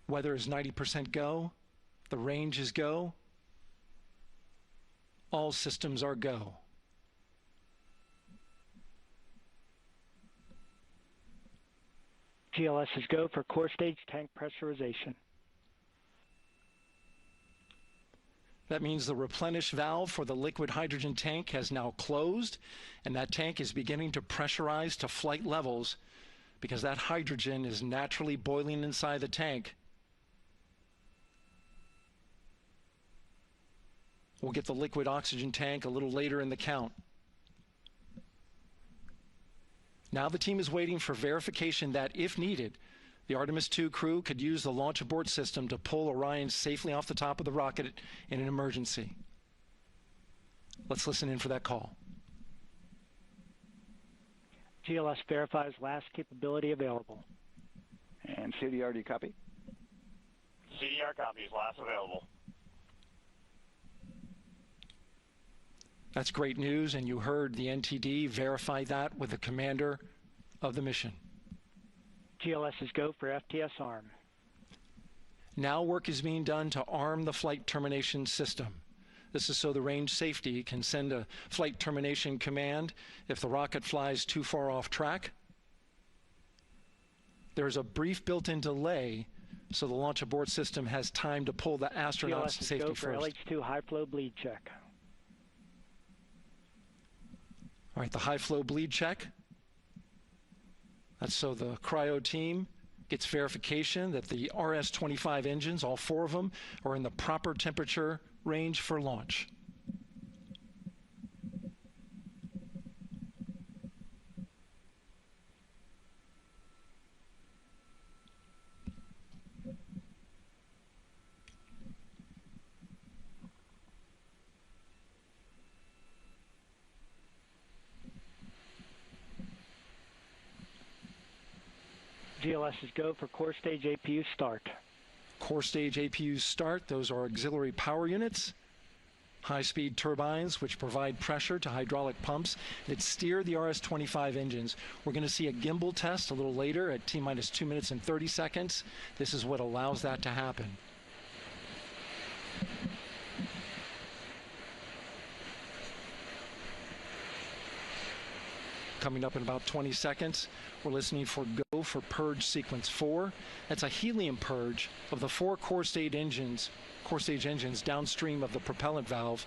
Weather is 90% go. The range is go. All systems are go. GLS is go for core stage tank pressurization. That means the replenish valve for the liquid hydrogen tank has now closed, and that tank is beginning to pressurize to flight levels because that hydrogen is naturally boiling inside the tank. We'll get the liquid oxygen tank a little later in the count. Now the team is waiting for verification that, if needed, the Artemis II crew could use the launch abort system to pull Orion safely off the top of the rocket in an emergency. Let's listen in for that call. GLS verifies last capability available. And CDR, do you copy? CDR copies, last available. That's great news, and you heard the NTD verify that with the commander of the mission. GLS is go for FTS arm. Now work is being done to arm the flight termination system. This is so the range safety can send a flight termination command if the rocket flies too far off track. There's a brief built-in delay, so the launch abort system has time to pull the astronauts to safety first. GLS is go for LH2 high flow bleed check. All right, the high flow bleed check. That's so the cryo team gets verification that the RS-25 engines, all 4 of them, are in the proper temperature range for launch. GLS is go for core stage APU start. Core stage APUs start. Those are auxiliary power units, high-speed turbines which provide pressure to hydraulic pumps that steer the RS-25 engines. We're going to see a gimbal test a little later at T-minus 2 minutes and 30 seconds. This is what allows that to happen. Coming up in about 20 seconds, we're listening for go for purge sequence 4. That's a helium purge of the 4 core stage engines downstream of the propellant valve.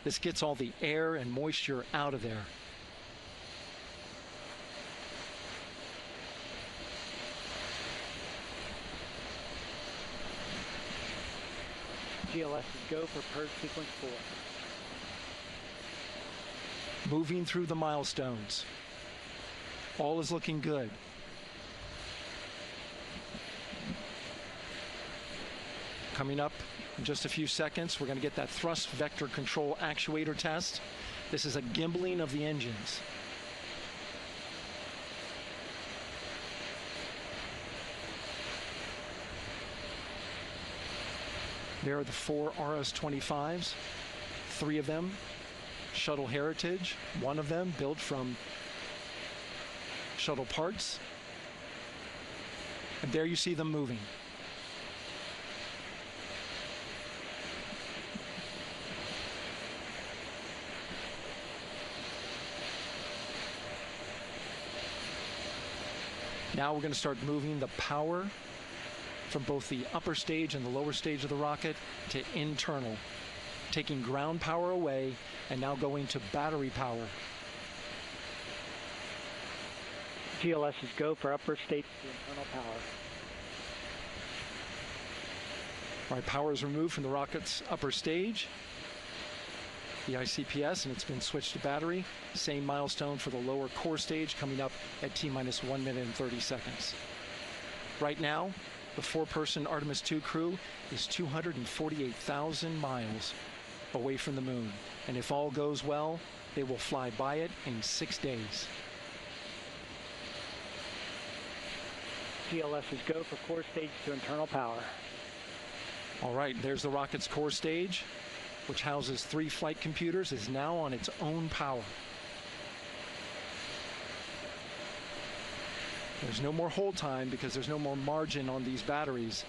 This gets all the air and moisture out of there. GLS is go for purge sequence 4. Moving through the milestones. All is looking good. Coming up in just a few seconds, we're going to get that thrust vector control actuator test. This is a gimbaling of the engines. There are the 4 RS-25s, 3 of them shuttle heritage, 1 of them built from shuttle parts. And there you see them moving. Now we're going to start moving the power from both the upper stage and the lower stage of the rocket to internal, taking ground power away and now going to battery power. GLS is go for upper stage to internal power. All right, power is removed from the rocket's upper stage, the ICPS, and it's been switched to battery. Same milestone for the lower core stage coming up at T-minus 1 minute and 30 seconds. Right now, the 4-person Artemis II crew is 248,000 miles away from the moon. And if all goes well, they will fly by it in 6 days. GLS is go for core stage to internal power. All right, there's the rocket's core stage, which houses 3 flight computers, is now on its own power. There's no more hold time because there's no more margin on these batteries.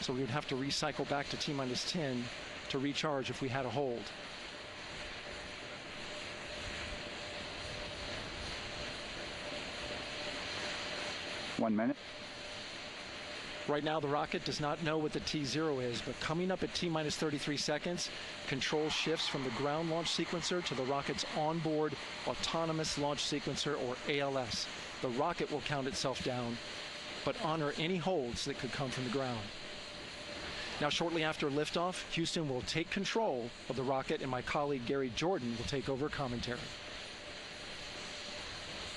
So we would have to recycle back to T-minus 10 to recharge if we had a hold. One minute. Right now, the rocket does not know what the T0 is, but coming up at T-minus 33 seconds, control shifts from the ground launch sequencer to the rocket's onboard autonomous launch sequencer, or ALS. The rocket will count itself down, but honor any holds that could come from the ground. Now, shortly after liftoff, Houston will take control of the rocket, and my colleague Gary Jordan will take over commentary.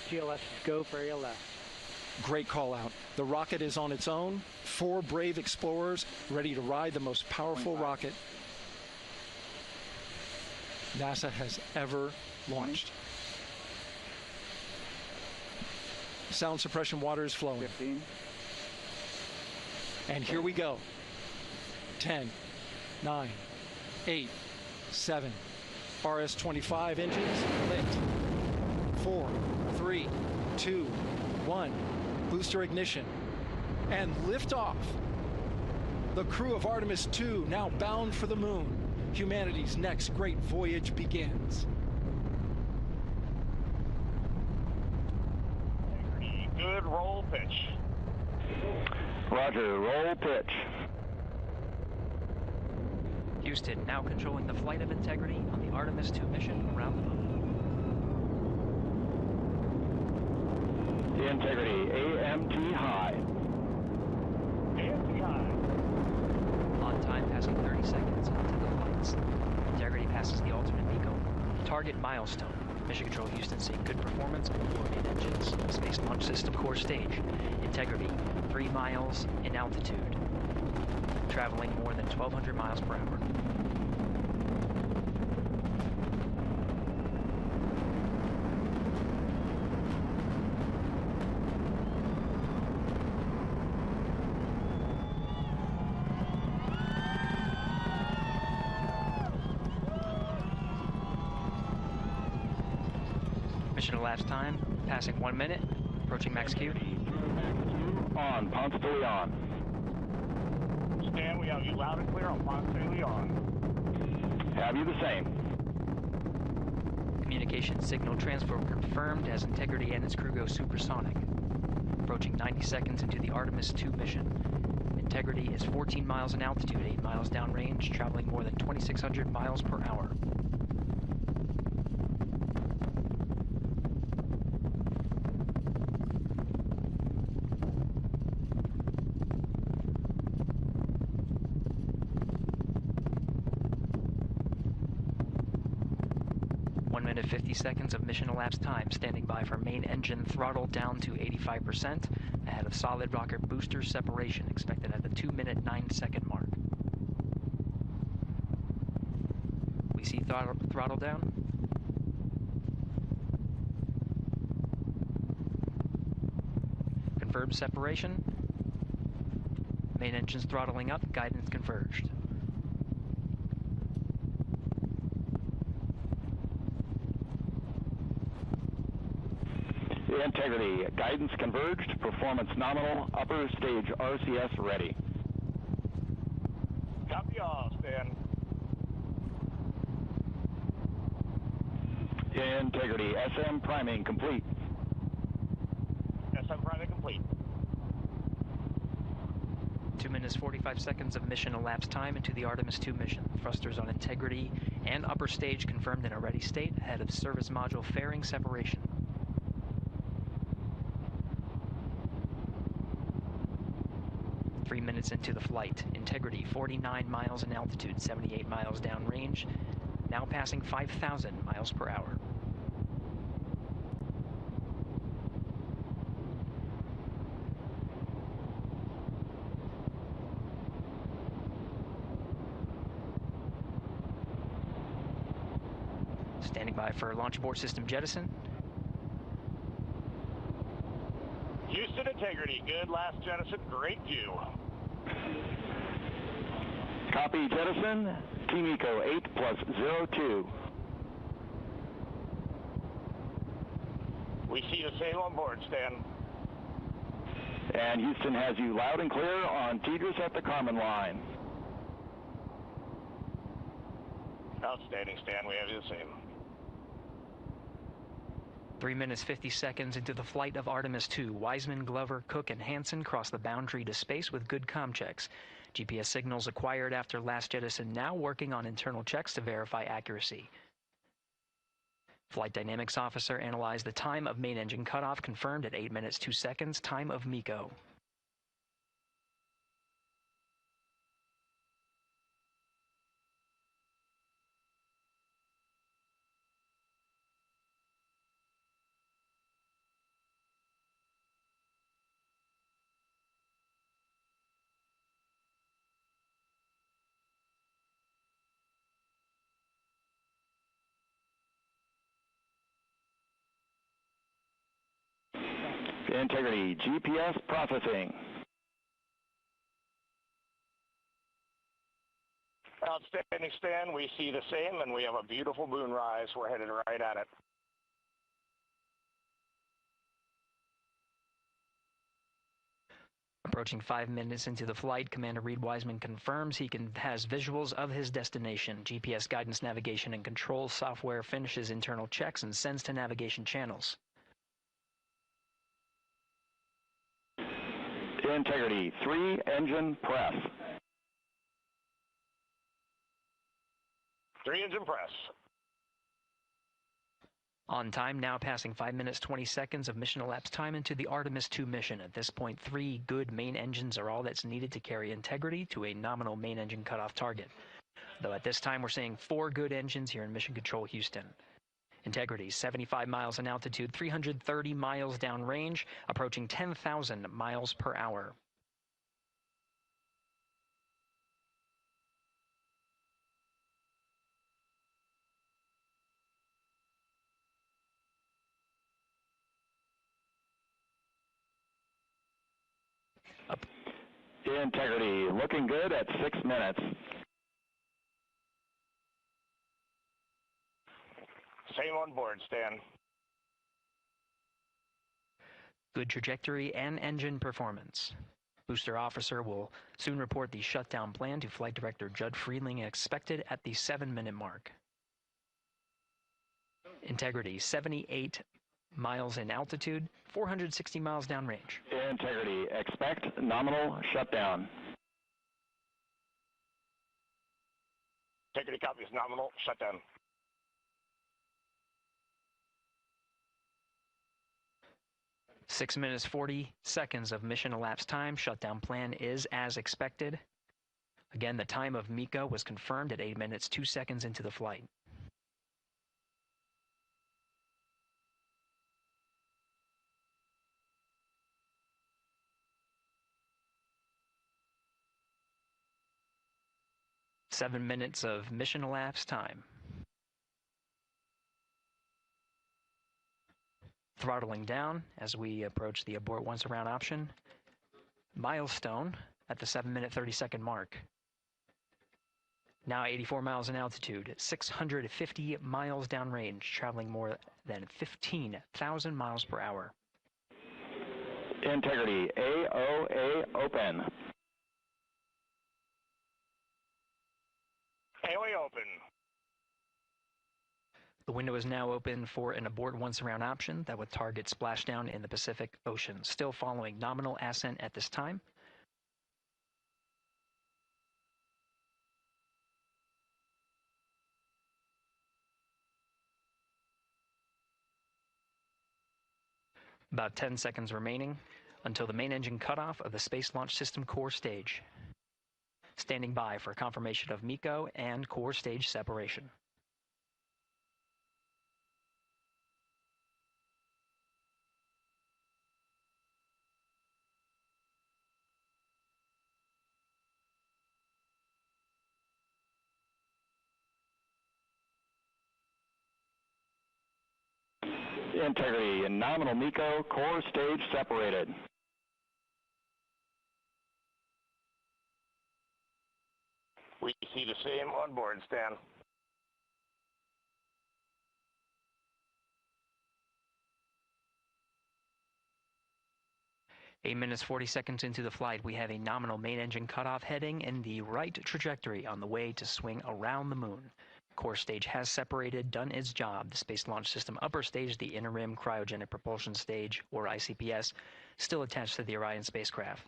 GLS is go for ALS. Great call out. The rocket is on its own. 4 brave explorers ready to ride the most powerful rocket NASA has ever launched. Sound suppression water is flowing. 15. And here we go. 10, 9, 8, 7. RS-25 engines lit. 4, 3, 2, 1. Booster ignition. And liftoff. The crew of Artemis 2 now bound for the moon. Humanity's next great voyage begins. Good roll pitch. Roger, roll pitch. Houston now controlling the flight of Integrity on the Artemis 2 mission around the moon. Integrity, AMT high. AMT high. On time passing 30 seconds into the flights. Integrity passes the alternate beacon. Target milestone. Mission Control Houston seeing good performance on the 4 main engines. Space Launch System core stage. Integrity, 3 miles in altitude. Traveling more than 1,200 miles per hour. Mission elapsed time, passing 1 minute, approaching max Q. On, Ponce de Leon. Stan, we have you loud and clear on Ponce de Leon. Have you the same. Communication signal transfer confirmed as Integrity and its crew go supersonic. Approaching 90 seconds into the Artemis 2 mission. Integrity is 14 miles in altitude, 8 miles downrange, traveling more than 2,600 miles per hour. One minute 50 seconds of mission elapsed time, standing by for main engine throttle down to 85%, ahead of solid rocket booster separation, expected at the 2-minute 9-second mark. We see throttle down. Confirmed separation. Main engine's throttling up, guidance converged. Integrity, guidance converged, performance nominal, upper stage RCS ready. Copy all, Stan. Integrity, SM priming complete. SM priming complete. 2 minutes 45 seconds of mission elapsed time into the Artemis 2 mission. Thrusters on Integrity and upper stage confirmed in a ready state, ahead of service module fairing separation. 3 minutes into the flight. Integrity, 49 miles in altitude, 78 miles downrange, now passing 5,000 miles per hour. Standing by for launch abort system jettison. Houston Integrity, good last jettison, great view. Copy jettison, Team Eco 8+02. We see the same on board, Stan. And Houston has you loud and clear on Tigris at the Kármán line. Outstanding, Stan. We have you the same. 3 minutes 50 seconds into the flight of Artemis 2, Wiseman, Glover, Cook, and Hansen cross the boundary to space with good comm checks. GPS signals acquired after last jettison now working on internal checks to verify accuracy. Flight Dynamics Officer analyzed the time of main engine cutoff, confirmed at 8 minutes 2 seconds, time of MECO. Integrity, GPS processing. Outstanding, Stan. We see the same, and we have a beautiful moonrise. We're headed right at it. Approaching 5 minutes into the flight, Commander Reed Wiseman confirms he has visuals of his destination. GPS guidance, navigation, and control software finishes internal checks and sends to navigation channels. Integrity, 3 engine press. 3 engine press. On time, now passing 5 minutes 20 seconds of mission elapsed time into the Artemis 2 mission. At this point, 3 good main engines are all that's needed to carry Integrity to a nominal main engine cutoff target. Though at this time, we're seeing 4 good engines here in Mission Control Houston. Integrity, 75 miles in altitude, 330 miles downrange, approaching 10,000 miles per hour. Integrity, looking good at 6 minutes. Same on board, Stan. Good trajectory and engine performance. Booster officer will soon report the shutdown plan to Flight Director Judd Freeling, expected at the 7-minute mark. Integrity, 78 miles in altitude, 460 miles downrange. Integrity, expect nominal shutdown. Integrity copies nominal shutdown. Six minutes 40 seconds of mission elapsed time. Shutdown plan is as expected. Again, the time of MECO was confirmed at 8 minutes 2 seconds into the flight. Seven minutes of mission elapsed time. Throttling down as we approach the abort once around option. Milestone at the 7-minute 30-second mark. Now 84 miles in altitude, 650 miles downrange, traveling more than 15,000 miles per hour. Integrity, AOA open. AOA open. The window is now open for an abort once around option that would target splashdown in the Pacific Ocean. Still following nominal ascent at this time. About 10 seconds remaining until the main engine cutoff of the Space Launch System core stage. Standing by for confirmation of MECO and core stage separation. Integrity and nominal MECO, core stage separated. We see the same on board, Stan. 8 minutes 40 seconds into the flight, we have a nominal main engine cutoff heading in the right trajectory on the way to swing around the moon. Core stage has separated, done its job. The Space Launch System upper stage, the interim cryogenic propulsion stage, or ICPS, still attached to the Orion spacecraft.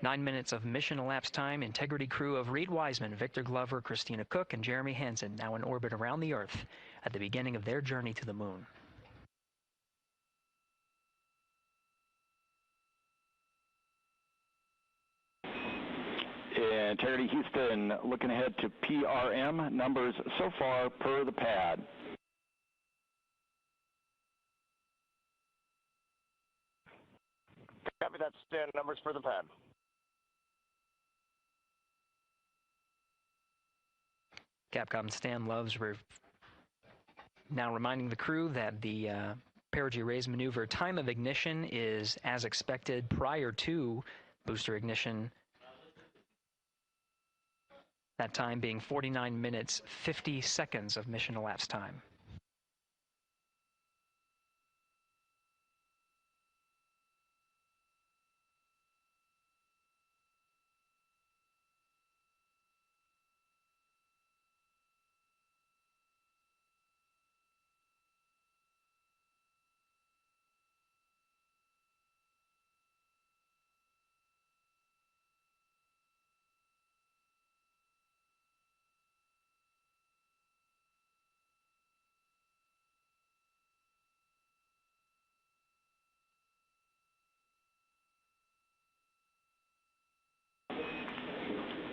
Nine minutes of mission elapsed time. Integrity crew of Reed Wiseman, Victor Glover, Christina Cook, and Jeremy Hansen now in orbit around the Earth at the beginning of their journey to the moon. Integrity Houston, looking ahead to PRM numbers so far per the pad. Copy that, Stan. Numbers for the pad. Capcom Stan Loves now reminding the crew that the perigee raise maneuver time of ignition is as expected prior to booster ignition. That time being 49 minutes, 50 seconds of mission elapsed time.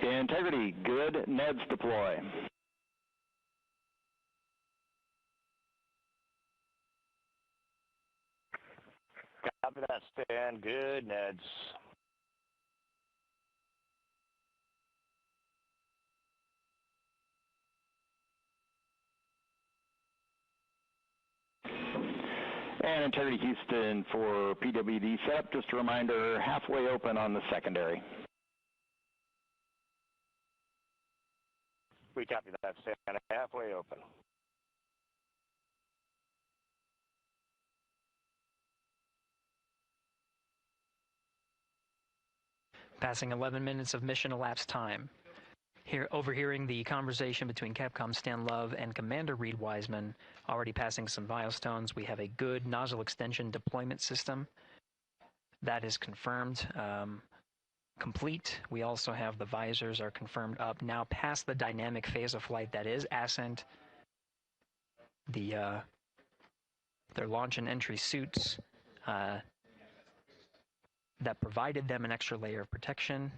Integrity, good. Neds deploy. Copy that, Stan. Good, Neds. And Integrity Houston for PWD setup. Just a reminder, halfway open on the secondary. We copy that, Stan. Halfway open. Passing 11 minutes of mission elapsed time. Here, overhearing the conversation between Capcom Stan Love and Commander Reed Wiseman, already passing some milestones. We have a good nozzle extension deployment system. That is confirmed, complete. We also have the visors are confirmed up, now past the dynamic phase of flight, that is Ascent. Their launch and entry suits that provided them an extra layer of protection.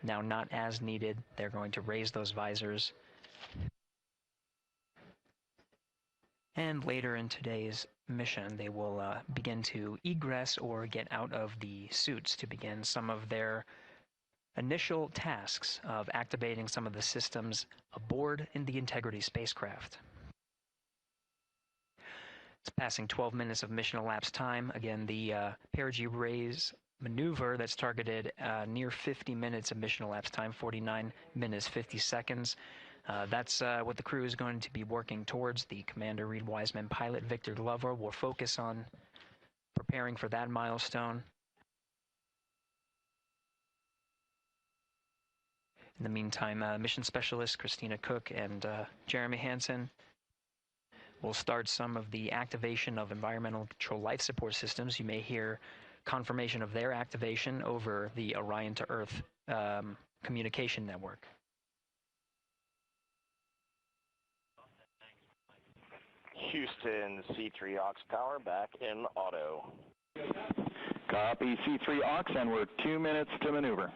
Now not as needed. They're going to raise those visors. And later in today's mission, they will begin to egress or get out of the suits to begin some of their initial tasks of activating some of the systems aboard in the Integrity spacecraft. It's passing 12 minutes of mission elapsed time. Again, the perigee raise maneuver that's targeted near 50 minutes of mission elapsed time, 49 minutes, 50 seconds. That's what the crew is going to be working towards. The Commander Reed Wiseman, pilot Victor Glover will focus on preparing for that milestone. In the meantime, mission specialist Christina Cook and Jeremy Hansen will start some of the activation of environmental control life support systems. You may hear confirmation of their activation over the Orion to Earth communication network. Houston, C3 aux power back in auto. Copy C3 aux, and we're 2 minutes to maneuver.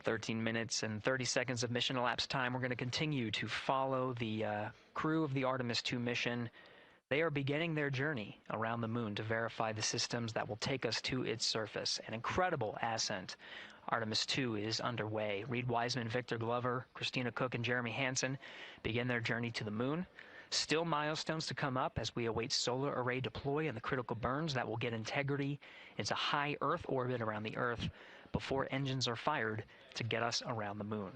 "13 minutes and 30 seconds of mission elapsed time. We're going to continue to follow the crew of the Artemis 2 mission. They are beginning their journey around the moon to verify the systems that will take us to its surface. An incredible ascent. Artemis 2 is underway. Reed Wiseman, Victor Glover, Christina Cook, and Jeremy Hansen begin their journey to the moon. Still milestones to come up as we await solar array deploy and the critical burns that will get Integrity into high Earth orbit around the Earth before engines are fired to get us around the moon.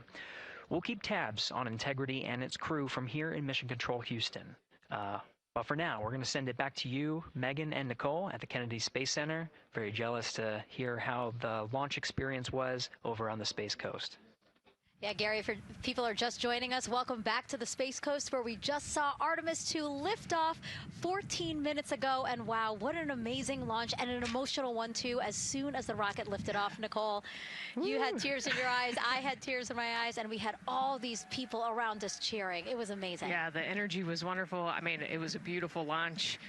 We'll keep tabs on Integrity and its crew from here in Mission Control Houston. But for now, we're going to send it back to you, Megan and Nicole at the Kennedy Space Center. Very jealous to hear how the launch experience was over on the Space Coast. Yeah, Gary, if people are just joining us, welcome back to the Space Coast, where we just saw Artemis 2 lift off 14 minutes ago. And wow, what an amazing launch, and an emotional one, too. As soon as the rocket lifted off, Nicole, you had tears in your eyes, I had tears in my eyes, and we had all these people around us cheering. It was amazing. Yeah, the energy was wonderful. I mean, it was a beautiful launch.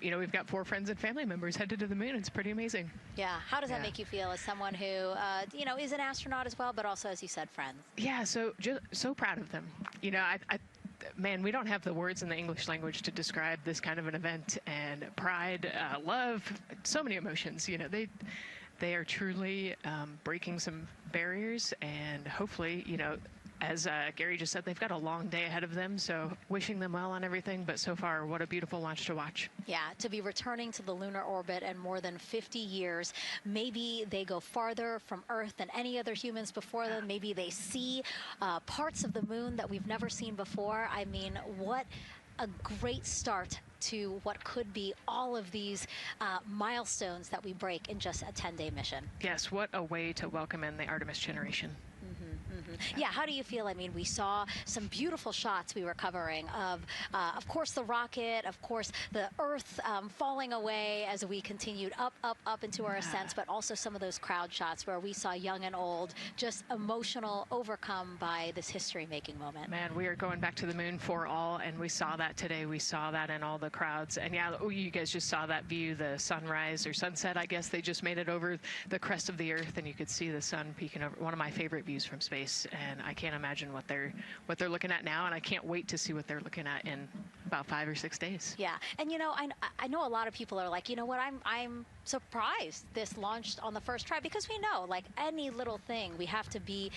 You know, we've got 4 friends and family members headed to the moon. It's pretty amazing. Yeah, how does that make you feel as someone who, you know, is an astronaut as well, but also, as you said, friends? Yeah, so proud of them. You know, man, we don't have the words in the English language to describe this kind of an event, and pride, love, so many emotions. You know, they are truly breaking some barriers, and hopefully, you know, as Gary just said, they've got a long day ahead of them, so wishing them well on everything. But so far, what a beautiful launch to watch. Yeah, to be returning to the lunar orbit in more than 50 years. Maybe they go farther from Earth than any other humans before them. Maybe they see parts of the moon that we've never seen before. I mean, what a great start to what could be all of these milestones that we break in just a 10-day mission. Yes, what a way to welcome in the Artemis generation. Yeah, how do you feel? I mean, we saw some beautiful shots we were covering of course, the rocket, of course, the Earth falling away as we continued up into our ascents, but also some of those crowd shots where we saw young and old just emotional, overcome by this history-making moment. Man, we are going back to the moon for all, and we saw that today. We saw that in all the crowds. And yeah, you guys just saw that view, the sunrise or sunset, I guess. They just made it over the crest of the Earth, and you could see the sun peeking over. One of my favorite views from space. And I can't imagine what they're looking at now, and I can't wait to see what they're looking at in about 5 or 6 days. Yeah, and you know, I know a lot of people are like, you know what, I'm surprised this launched on the first try, because we know, like any little thing, we have to be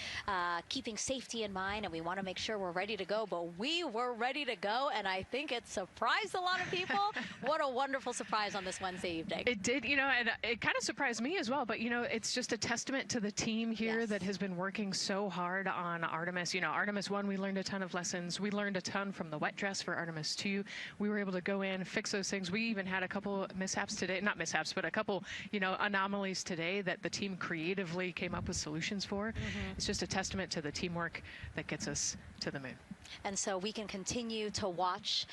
keeping safety in mind, and we want to make sure we're ready to go. But we were ready to go, and I think it surprised a lot of people. What a wonderful surprise on this Wednesday evening. It did, you know, and it kind of surprised me as well. But you know, it's just a testament to the team here that has been working so hard on Artemis. You know, Artemis 1, we learned a ton of lessons. We learned a ton from the wet dress for Artemis 2. We were able to go in, fix those things. We even had a couple mishaps today, not mishaps, but a couple, you know, anomalies today that the team creatively came up with solutions for. It's just a testament to the teamwork that gets us to the moon. And so we can continue to watch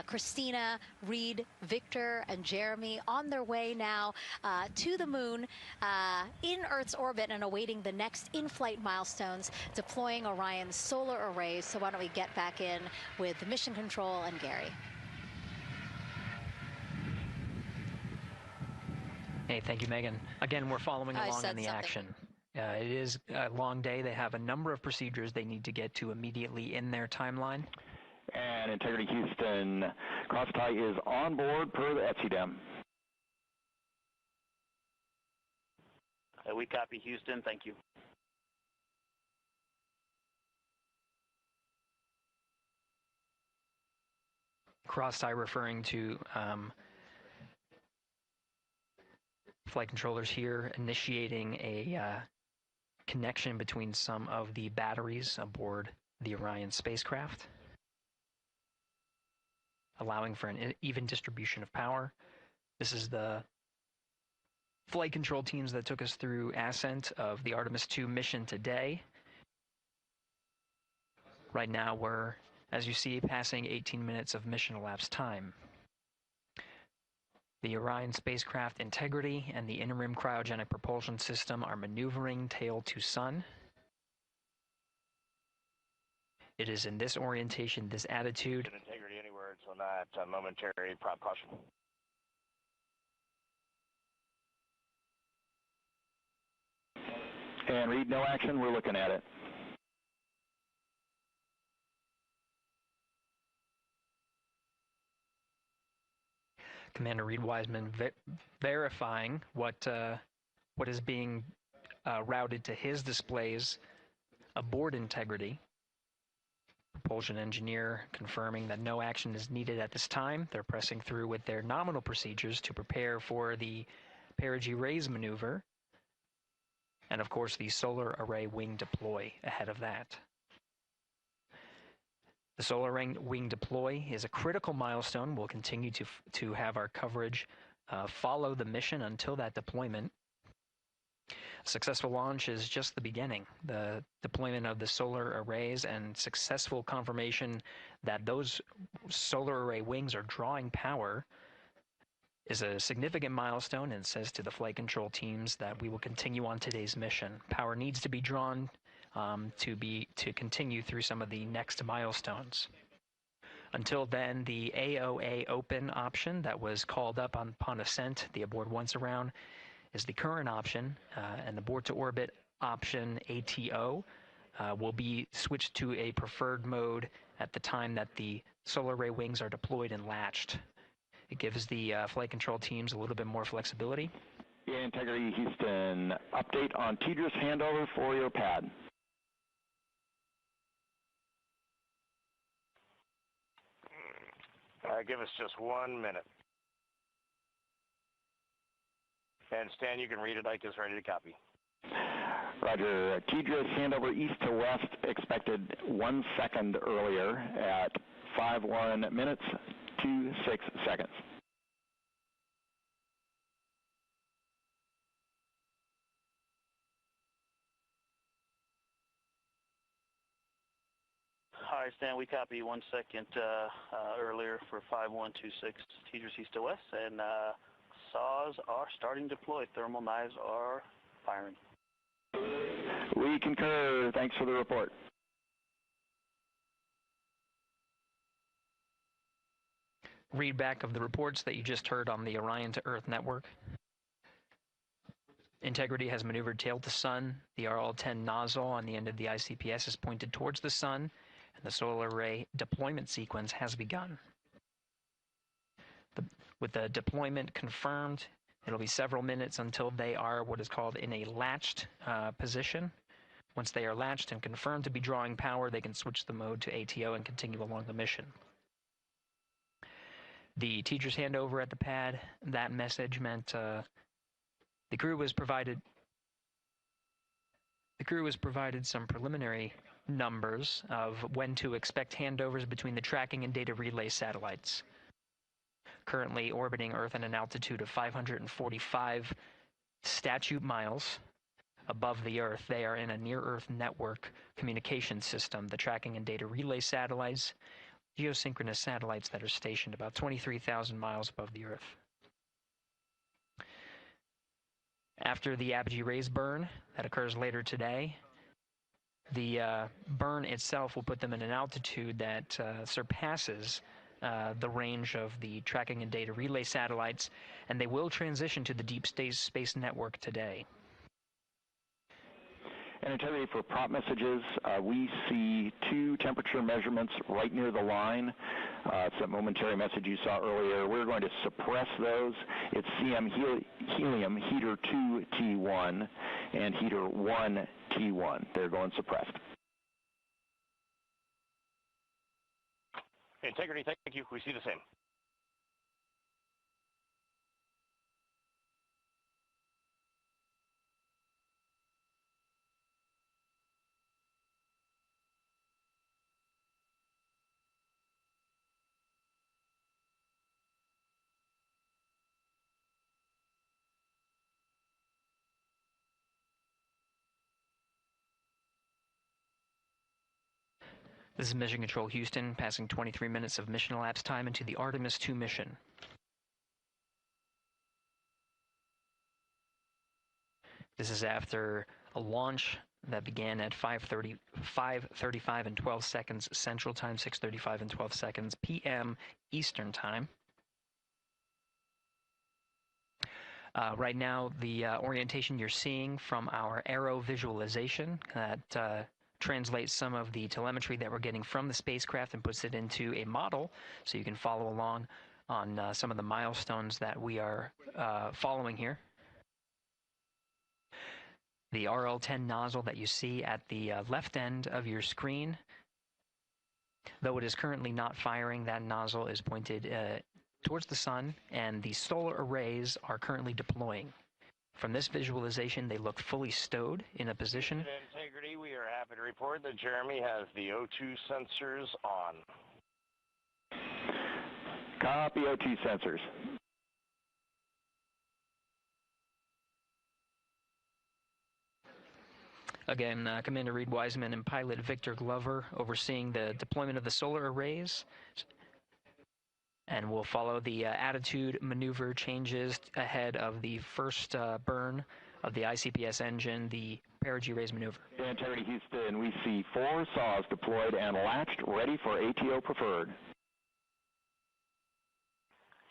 Christina, Reed, Victor, and Jeremy on their way now to the moon in Earth's orbit and awaiting the next in-flight milestones, deploying Orion's solar arrays. So why don't we get back in with Mission Control and Gary. Hey, thank you, Megan. Again, we're following along in the action. It is a long day. They have a number of procedures they need to get to immediately in their timeline. And Integrity Houston, cross-tie is on board per the ETSI-DEM. We copy Houston. Thank you. Cross-tie referring to flight controllers here initiating a connection between some of the batteries aboard the Orion spacecraft, allowing for an even distribution of power. This is the flight control teams that took us through Ascent of the Artemis 2 mission today. Right now we're, as you see, passing 18 minutes of mission elapsed time. The Orion spacecraft Integrity and the interim cryogenic propulsion system are maneuvering tail to sun. It is in this orientation, this attitude. Integrity anywhere until that momentary prop caution. And Reed, no action. We're looking at it. Commander Reed Wiseman verifying what is being routed to his displays aboard integrity. Propulsion engineer confirming that no action is needed at this time. They're pressing through with their nominal procedures to prepare for the perigee raise maneuver. And of course, the solar array wing deploy ahead of that. The solar wing deploy is a critical milestone. We'll continue to have our coverage follow the mission until that deployment. Successful launch is just the beginning. The deployment of the solar arrays and successful confirmation that those solar array wings are drawing power is a significant milestone and says to the flight control teams that we will continue on today's mission. Power needs to be drawn to continue through some of the next milestones. Until then, the AOA open option that was called up upon Ascent, the aboard once around, is the current option, and the board to orbit option ATO will be switched to a preferred mode at the time that the solar array wings are deployed and latched. It gives the flight control teams a little bit more flexibility. Integrity Houston, update on TDRS handover for your pad. Give us just 1 minute. And Stan, you can read it. Ike is ready to copy. Roger. TDRS handover east to west expected 1 second earlier at 5:1 minutes, 26 seconds. Hi, Stan. We copy 1 second earlier for 5126 TDRS east to west, and saws are starting to deploy. Thermal knives are firing. We concur. Thanks for the report. Read back of the reports that you just heard on the Orion to Earth network. Integrity has maneuvered tail to sun. The RL-10 nozzle on the end of the ICPS is pointed towards the sun, and the solar array deployment sequence has begun. With the deployment confirmed, it'll be several minutes until they are what is called in a latched position. Once they are latched and confirmed to be drawing power, they can switch the mode to ATO and continue along the mission. The teacher's handover at the pad, that message meant the crew was provided some preliminary numbers of when to expect handovers between the tracking and data relay satellites. Currently orbiting Earth at an altitude of 545 statute miles above the Earth, they are in a near-Earth network communication system. The tracking and data relay satellites, geosynchronous satellites that are stationed about 23,000 miles above the Earth. After the apogee raise burn that occurs later today, the burn itself will put them in an altitude that surpasses the range of the tracking and data relay satellites, and they will transition to the deep space network today. And Integrity, for prop messages, we see 2 temperature measurements right near the line. It's that momentary message you saw earlier. We're going to suppress those. It's CM helium heater 2 T1 and heater 1 T1. They're going suppressed. Integrity, thank you. We see the same. This is Mission Control Houston, passing 23 minutes of mission elapsed time into the Artemis 2 mission. This is after a launch that began at 5:35 and 12 seconds Central Time, 6:35 and 12 seconds p.m. Eastern Time. Right now, the orientation you're seeing from our aero visualization that translates some of the telemetry that we're getting from the spacecraft and puts it into a model so you can follow along on some of the milestones that we are following here. The RL-10 nozzle that you see at the left end of your screen, though it is currently not firing, that nozzle is pointed towards the sun, and the solar arrays are currently deploying. From this visualization, they look fully stowed in a position. Integrity, we are happy to report that Jeremy has the O2 sensors on. Copy O2 sensors. Again, Commander Reed Wiseman and pilot Victor Glover overseeing the deployment of the solar arrays. And we'll follow the attitude maneuver changes ahead of the first burn of the ICPS engine, the perigee raise maneuver. Integrity Houston, we see 4 saws deployed and latched, ready for ATO preferred.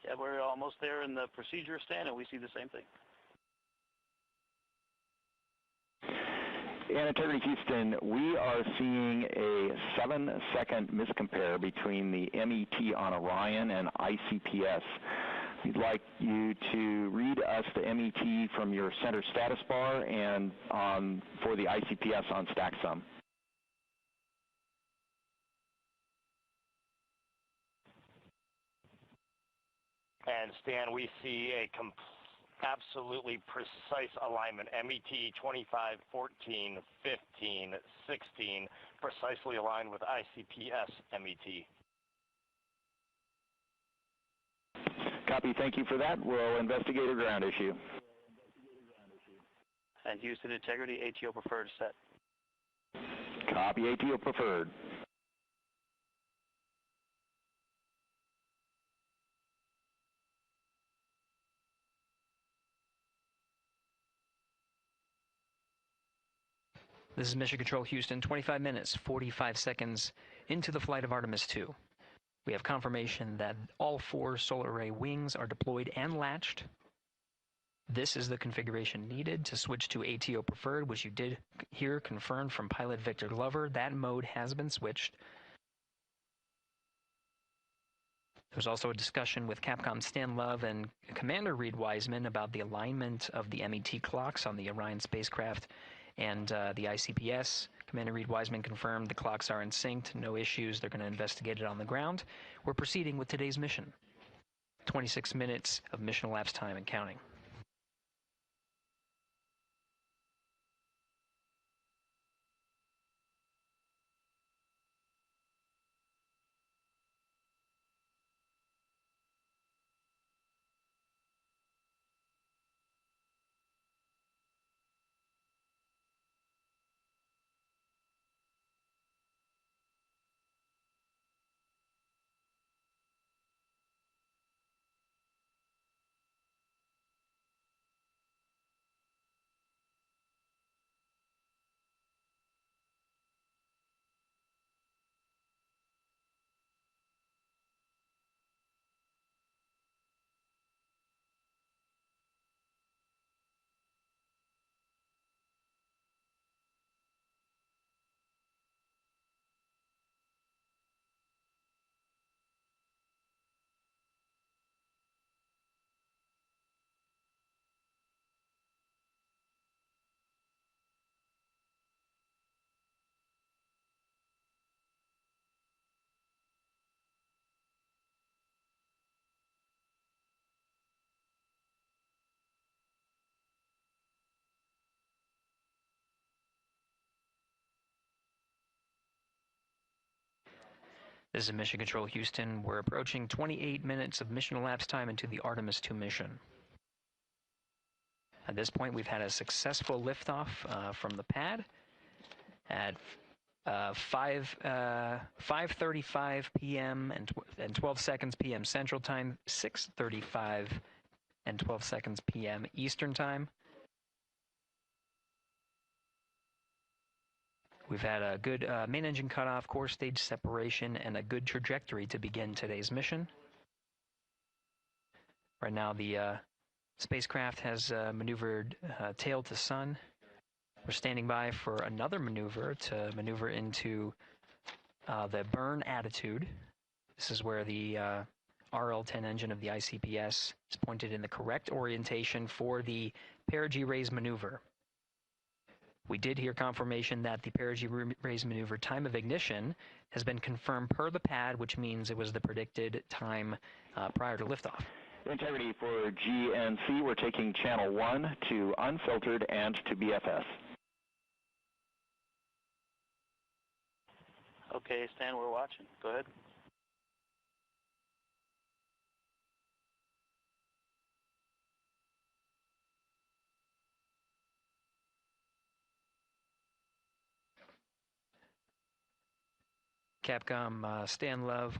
Yeah, we're almost there in the procedure stand, and we see the same thing. And Integrity Houston, we are seeing a 7-second miscompare between the MET on Orion and ICPS. We'd like you to read us the MET from your center status bar and for the ICPS on StackSum. And Stan, we see a absolutely precise alignment. MET 25, 14, 15, 16, precisely aligned with ICPS MET. Copy, thank you for that. We'll investigate a ground issue. And Houston Integrity, ATO preferred set. Copy, ATO preferred. This is Mission Control Houston, 25 minutes, 45 seconds into the flight of Artemis 2. We have confirmation that all 4 solar array wings are deployed and latched. This is the configuration needed to switch to ATO preferred, which you did hear confirmed from pilot Victor Glover. That mode has been switched. There was also a discussion with Capcom Stan Love and Commander Reed Wiseman about the alignment of the MET clocks on the Orion spacecraft and the ICPS. Commander Reed Wiseman confirmed the clocks are in sync, no issues, they're going to investigate it on the ground. We're proceeding with today's mission. 26 minutes of mission elapsed time and counting. This is Mission Control Houston. We're approaching 28 minutes of mission elapsed time into the Artemis 2 mission. At this point, we've had a successful liftoff from the pad at 5:35 p.m. and 12 seconds p.m. Central Time, 6:35 and 12 seconds p.m. Eastern Time. We've had a good main engine cutoff, core stage separation, and a good trajectory to begin today's mission. Right now, the spacecraft has maneuvered tail to sun. We're standing by for another maneuver to maneuver into the burn attitude. This is where the RL-10 engine of the ICPS is pointed in the correct orientation for the perigee raise maneuver. We did hear confirmation that the perigee raise maneuver time of ignition has been confirmed per the pad, which means it was the predicted time prior to liftoff. Integrity for GNC, we're taking channel 1 to unfiltered and to BFS. Okay, Stan, we're watching. Go ahead. Capcom Stan Love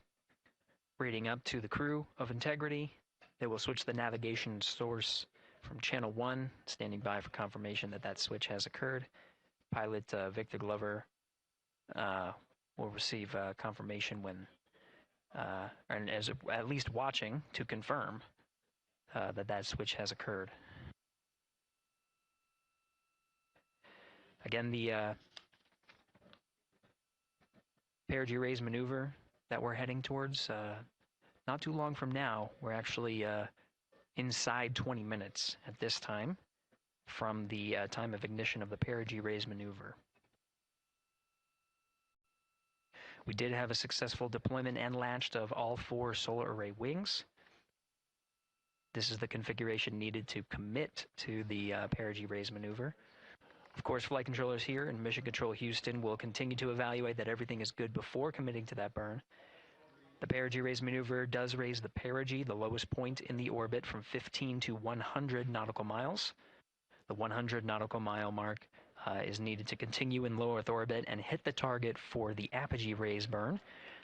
reading up to the crew of Integrity. They will switch the navigation source from channel 1, standing by for confirmation that that switch has occurred. Pilot Victor Glover will receive confirmation when, and as at least watching to confirm that that switch has occurred. Again, the perigee raise maneuver that we're heading towards, not too long from now, we're actually inside 20 minutes at this time from the time of ignition of the perigee raise maneuver. We did have a successful deployment and launched of all 4 solar array wings. This is the configuration needed to commit to the perigee raise maneuver. Of course, flight controllers here in Mission Control Houston will continue to evaluate that everything is good before committing to that burn. The perigee raise maneuver does raise the perigee, the lowest point in the orbit, from 15 to 100 nautical miles. The 100 nautical mile mark is needed to continue in low Earth orbit and hit the target for the apogee raise burn.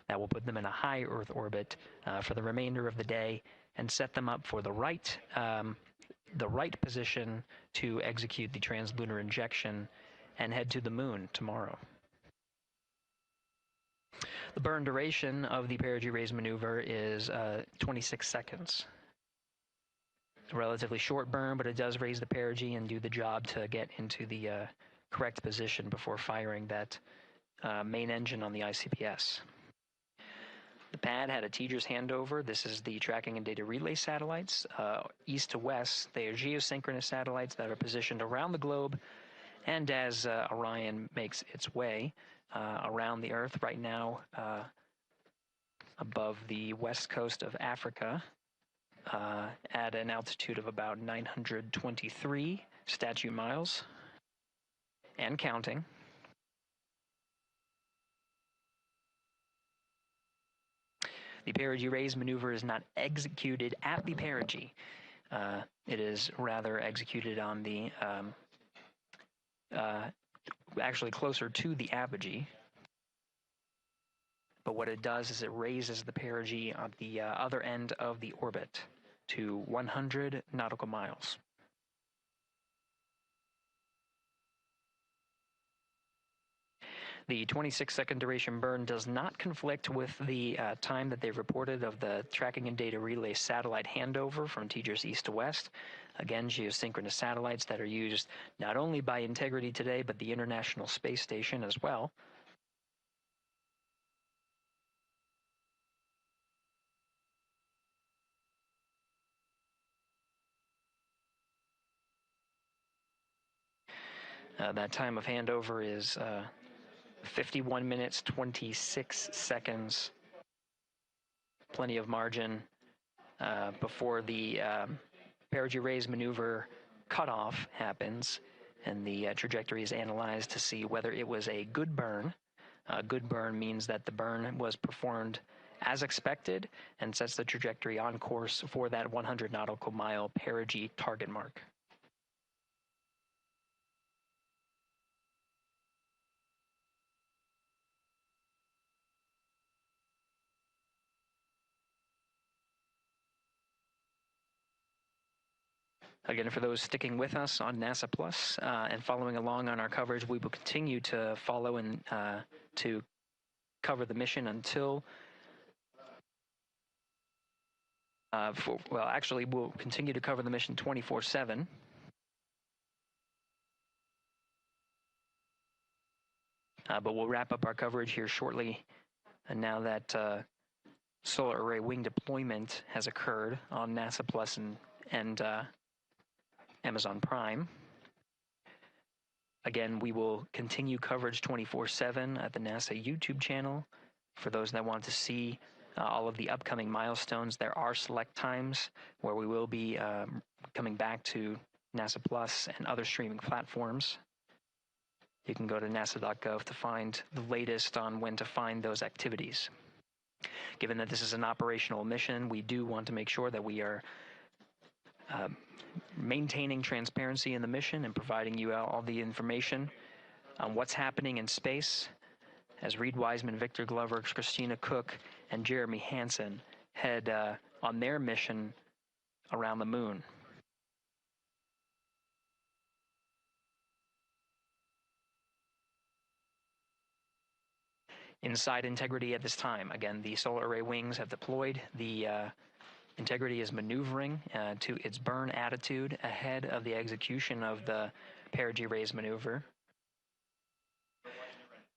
That will put them in a high Earth orbit for the remainder of the day and set them up for the right position to execute the translunar injection and head to the moon tomorrow. The burn duration of the perigee raise maneuver is 26 seconds. A relatively short burn, but it does raise the perigee and do the job to get into the correct position before firing that main engine on the ICPS. The pad had a TDRS handover. This is the tracking and data relay satellites. East to west, they are geosynchronous satellites that are positioned around the globe. And as Orion makes its way around the Earth right now, above the west coast of Africa, at an altitude of about 923 statute miles, and counting. The perigee raise maneuver is not executed at the perigee. It is rather executed on the, actually closer to the apogee. But what it does is it raises the perigee on the other end of the orbit to 100 nautical miles. The 26-second duration burn does not conflict with the time that they've reported of the tracking and data relay satellite handover from TDRS east to west. Again, geosynchronous satellites that are used not only by Integrity today, but the International Space Station as well. That time of handover is 51 minutes, 26 seconds. Plenty of margin before the perigee raise maneuver cutoff happens, and the trajectory is analyzed to see whether it was a good burn. A good burn means that the burn was performed as expected and sets the trajectory on course for that 100 nautical mile perigee target mark. Again, for those sticking with us on NASA Plus and following along on our coverage, we will continue to follow and to cover the mission until, well, actually, we'll continue to cover the mission 24/7. But we'll wrap up our coverage here shortly. And now that solar array wing deployment has occurred on NASA Plus and Amazon Prime. Again, we will continue coverage 24/7 at the NASA YouTube channel. For those that want to see all of the upcoming milestones, there are select times where we will be coming back to NASA Plus and other streaming platforms. You can go to nasa.gov to find the latest on when to find those activities. Given that this is an operational mission, we do want to make sure that we are maintaining transparency in the mission and providing you all the information on what's happening in space as Reed Wiseman, Victor Glover, Christina Cook, and Jeremy Hansen head on their mission around the moon. Inside Integrity at this time, again, the solar array wings have deployed. The Integrity is maneuvering to its burn attitude ahead of the execution of the perigee raise maneuver.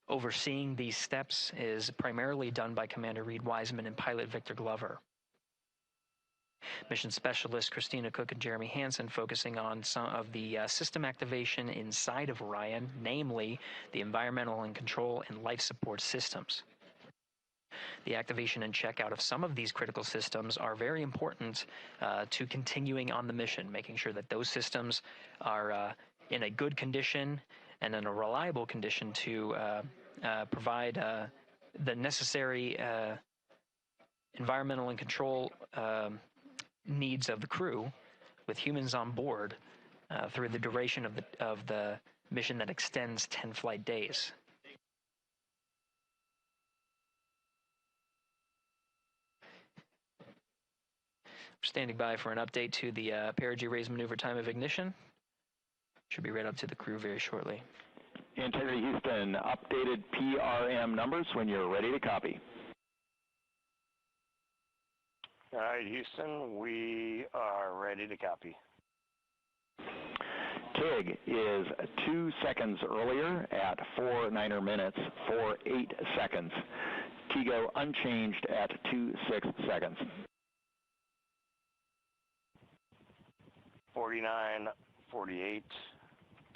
Overseeing these steps is primarily done by Commander Reed Wiseman and pilot Victor Glover. Mission specialist Christina Cook and Jeremy Hansen focusing on some of the system activation inside of Orion, namely the environmental and control and life support systems. The activation and checkout of some of these critical systems are very important to continuing on the mission, making sure that those systems are in a good condition and in a reliable condition to provide the necessary environmental and control needs of the crew with humans on board through the duration of the mission that extends 10 flight days. Standing by for an update to the perigee raise maneuver time of ignition. Should be read up to the crew very shortly. Integrity Houston, updated PRM numbers when you're ready to copy. All right, Houston, we are ready to copy. TIG is 2 seconds earlier at 4 9er minutes for 8 seconds. TIGO unchanged at 2.6 seconds. 49:48,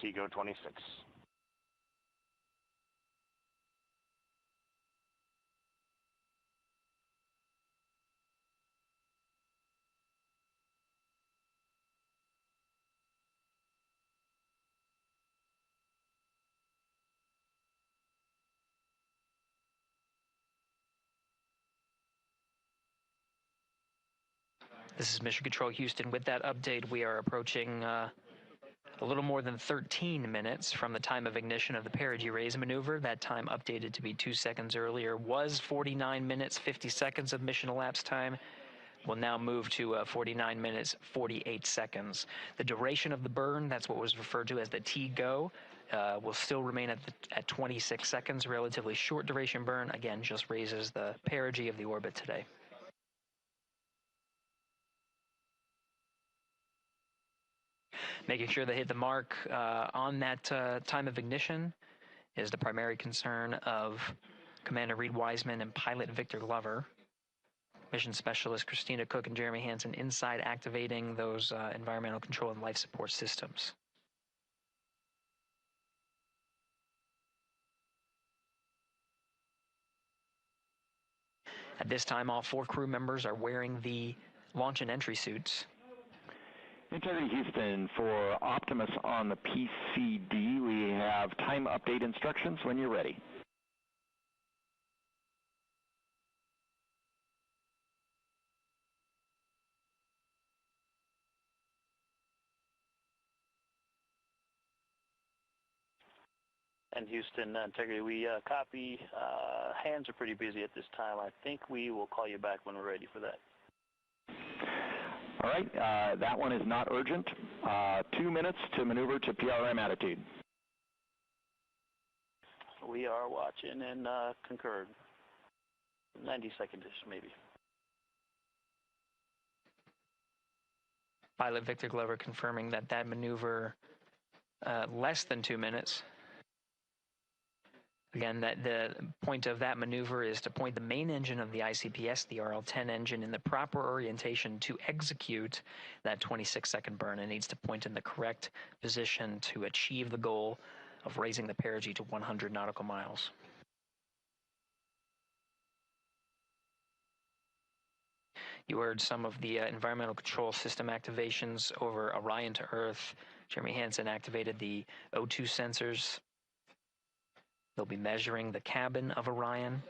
TIGO 26. This is Mission Control Houston. With that update, we are approaching a little more than 13 minutes from the time of ignition of the perigee raise maneuver. That time updated to be 2 seconds earlier was 49 minutes, 50 seconds of mission elapsed time. We'll now move to 49 minutes, 48 seconds. The duration of the burn, that's what was referred to as the TGO, will still remain at 26 seconds. Relatively short duration burn, again, just raises the perigee of the orbit today. Making sure they hit the mark on that time of ignition is the primary concern of Commander Reed Wiseman and pilot Victor Glover. Mission specialist Christina Cook and Jeremy Hansen inside activating those environmental control and life support systems. At this time, all 4 crew members are wearing the launch and entry suits. Integrity Houston, for Optimus on the PCD, we have time update instructions when you're ready. And Houston, Integrity, we copy. Hands are pretty busy at this time. I think we will call you back when we're ready for that. All right, that one is not urgent. 2 minutes to maneuver to PRM attitude. We are watching and concurred. 90 seconds-ish, maybe. Pilot Victor Glover confirming that maneuver less than 2 minutes. Again, the point of that maneuver is to point the main engine of the ICPS, the RL-10 engine, in the proper orientation to execute that 26-second burn. It needs to point in the correct position to achieve the goal of raising the perigee to 100 nautical miles. You heard some of the environmental control system activations over Orion to Earth. Jeremy Hansen activated the O2 sensors. They'll be measuring the cabin of Orion.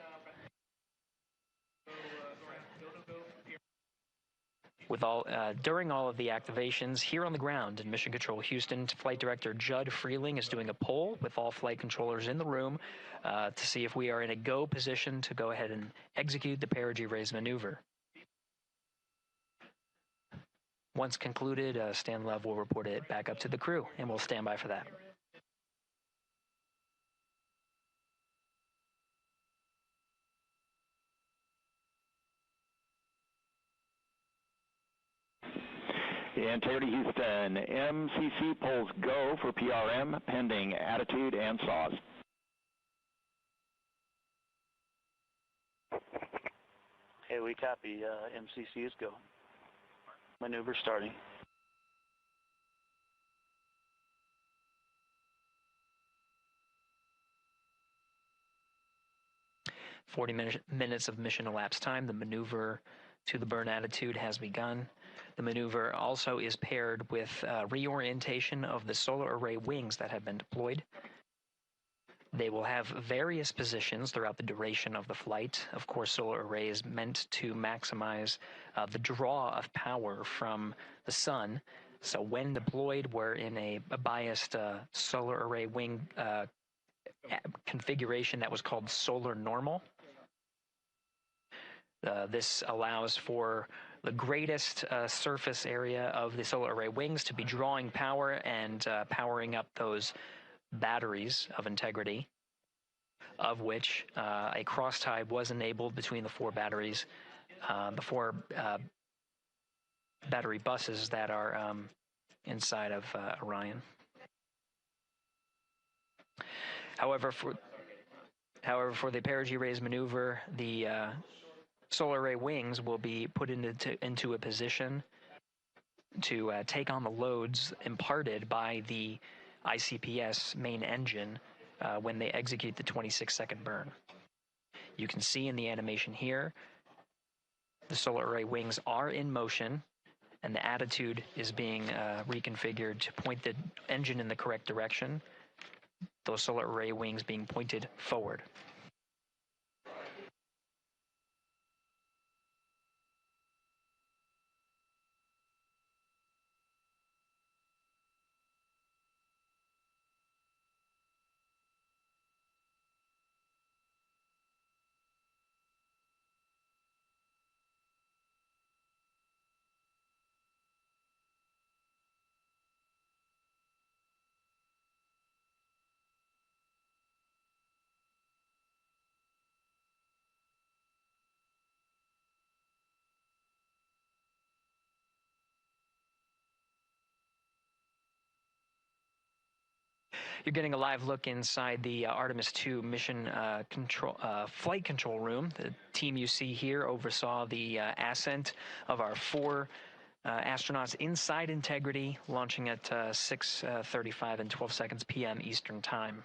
During all of the activations, here on the ground in Mission Control Houston, Flight Director Judd Freeling is doing a poll with all flight controllers in the room to see if we are in a go position to go ahead and execute the perigee raise maneuver. Once concluded, Stan Love will report it back up to the crew, and we'll stand by for that. Integrity Houston, MCC polls go for PRM pending attitude and saws. Hey, we copy. MCC is go. Maneuver starting. Minutes of mission elapsed time. The maneuver to the burn attitude has begun. The maneuver also is paired with reorientation of the solar array wings that have been deployed. They will have various positions throughout the duration of the flight. Of course, solar array is meant to maximize the draw of power from the sun. So when deployed, we're in a biased solar array wing configuration that was called solar normal. This allows for the greatest surface area of the solar array wings to be drawing power and powering up those batteries of integrity, of which a cross tie was enabled between the four batteries, the four battery buses that are inside of Orion. However, for the perigee raise maneuver, the solar array wings will be put into a position to take on the loads imparted by the ICPS main engine when they execute the 26-second burn. You can see in the animation here, the solar array wings are in motion, and the attitude is being reconfigured to point the engine in the correct direction, those solar array wings being pointed forward. You're getting a live look inside the Artemis 2 mission flight control room. The team you see here oversaw the ascent of our four astronauts inside Integrity, launching at 6:35 and 12 seconds p.m. Eastern Time.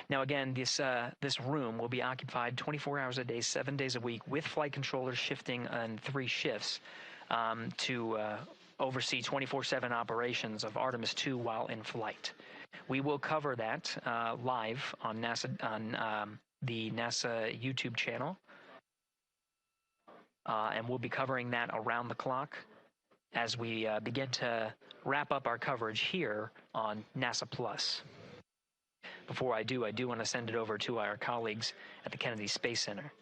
Now again, this room will be occupied 24 hours a day, 7 days a week, with flight controllers shifting on 3 shifts to oversee 24/7 operations of Artemis 2 while in flight. We will cover that live on the NASA YouTube channel, and we'll be covering that around the clock as we begin to wrap up our coverage here on NASA Plus. Before I do want to send it over to our colleagues at the Kennedy Space Center.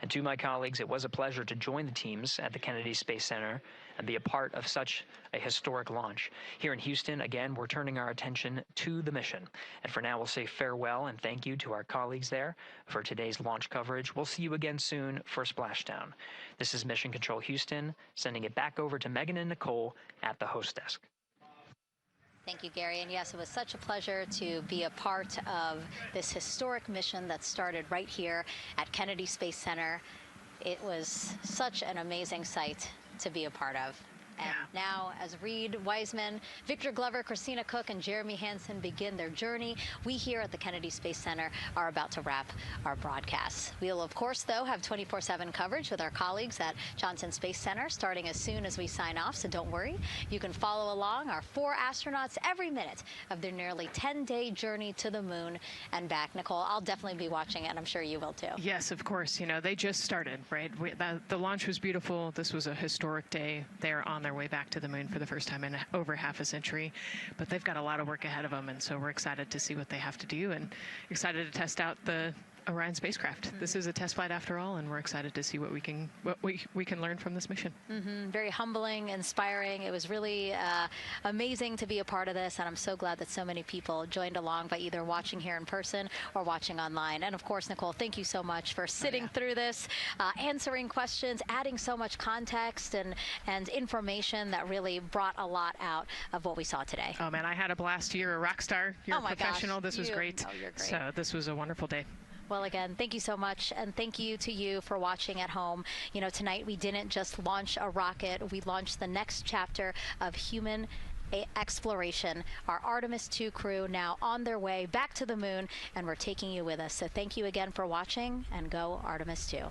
And to my colleagues, it was a pleasure to join the teams at the Kennedy Space Center and be a part of such a historic launch. Here in Houston, again, we're turning our attention to the mission. And for now, we'll say farewell and thank you to our colleagues there for today's launch coverage. We'll see you again soon for Splashdown. This is Mission Control Houston, sending it back over to Megan and Nicole at the host desk. Thank you, Gary. And yes, it was such a pleasure to be a part of this historic mission that started right here at Kennedy Space Center. It was such an amazing sight to be a part of. And now, as Reed Wiseman, Victor Glover, Christina Cook, and Jeremy Hansen begin their journey, we here at the Kennedy Space Center are about to wrap our broadcasts. We'll, of course, though, have 24/7 coverage with our colleagues at Johnson Space Center starting as soon as we sign off, so don't worry. You can follow along our 4 astronauts every minute of their nearly 10-day journey to the moon and back. Nicole, I'll definitely be watching it, and I'm sure you will, too. Yes, of course. You know, they just started, right? The launch was beautiful. This was a historic day. They're on their way back to the moon for the first time in over half a century, but they've got a lot of work ahead of them, and so we're excited to see what they have to do and excited to test out the Orion spacecraft. This is a test flight after all, and we're excited to see what we can learn from this mission. Very humbling, inspiring. It was really amazing to be a part of this, and I'm so glad that so many people joined along by either watching here in person or watching online. And of course, Nicole, thank you so much for sitting through this, answering questions, adding so much context and information that really brought a lot out of what we saw today. Oh man, I had a blast. You're a rock star. You're a professional. Gosh, this was great. Oh, you're great. So this was a wonderful day. Well, again, thank you so much, and thank you to you for watching at home. You know, tonight we didn't just launch a rocket, we launched the next chapter of human exploration. Our Artemis 2 crew now on their way back to the moon, and we're taking you with us. So thank you again for watching, and go Artemis 2.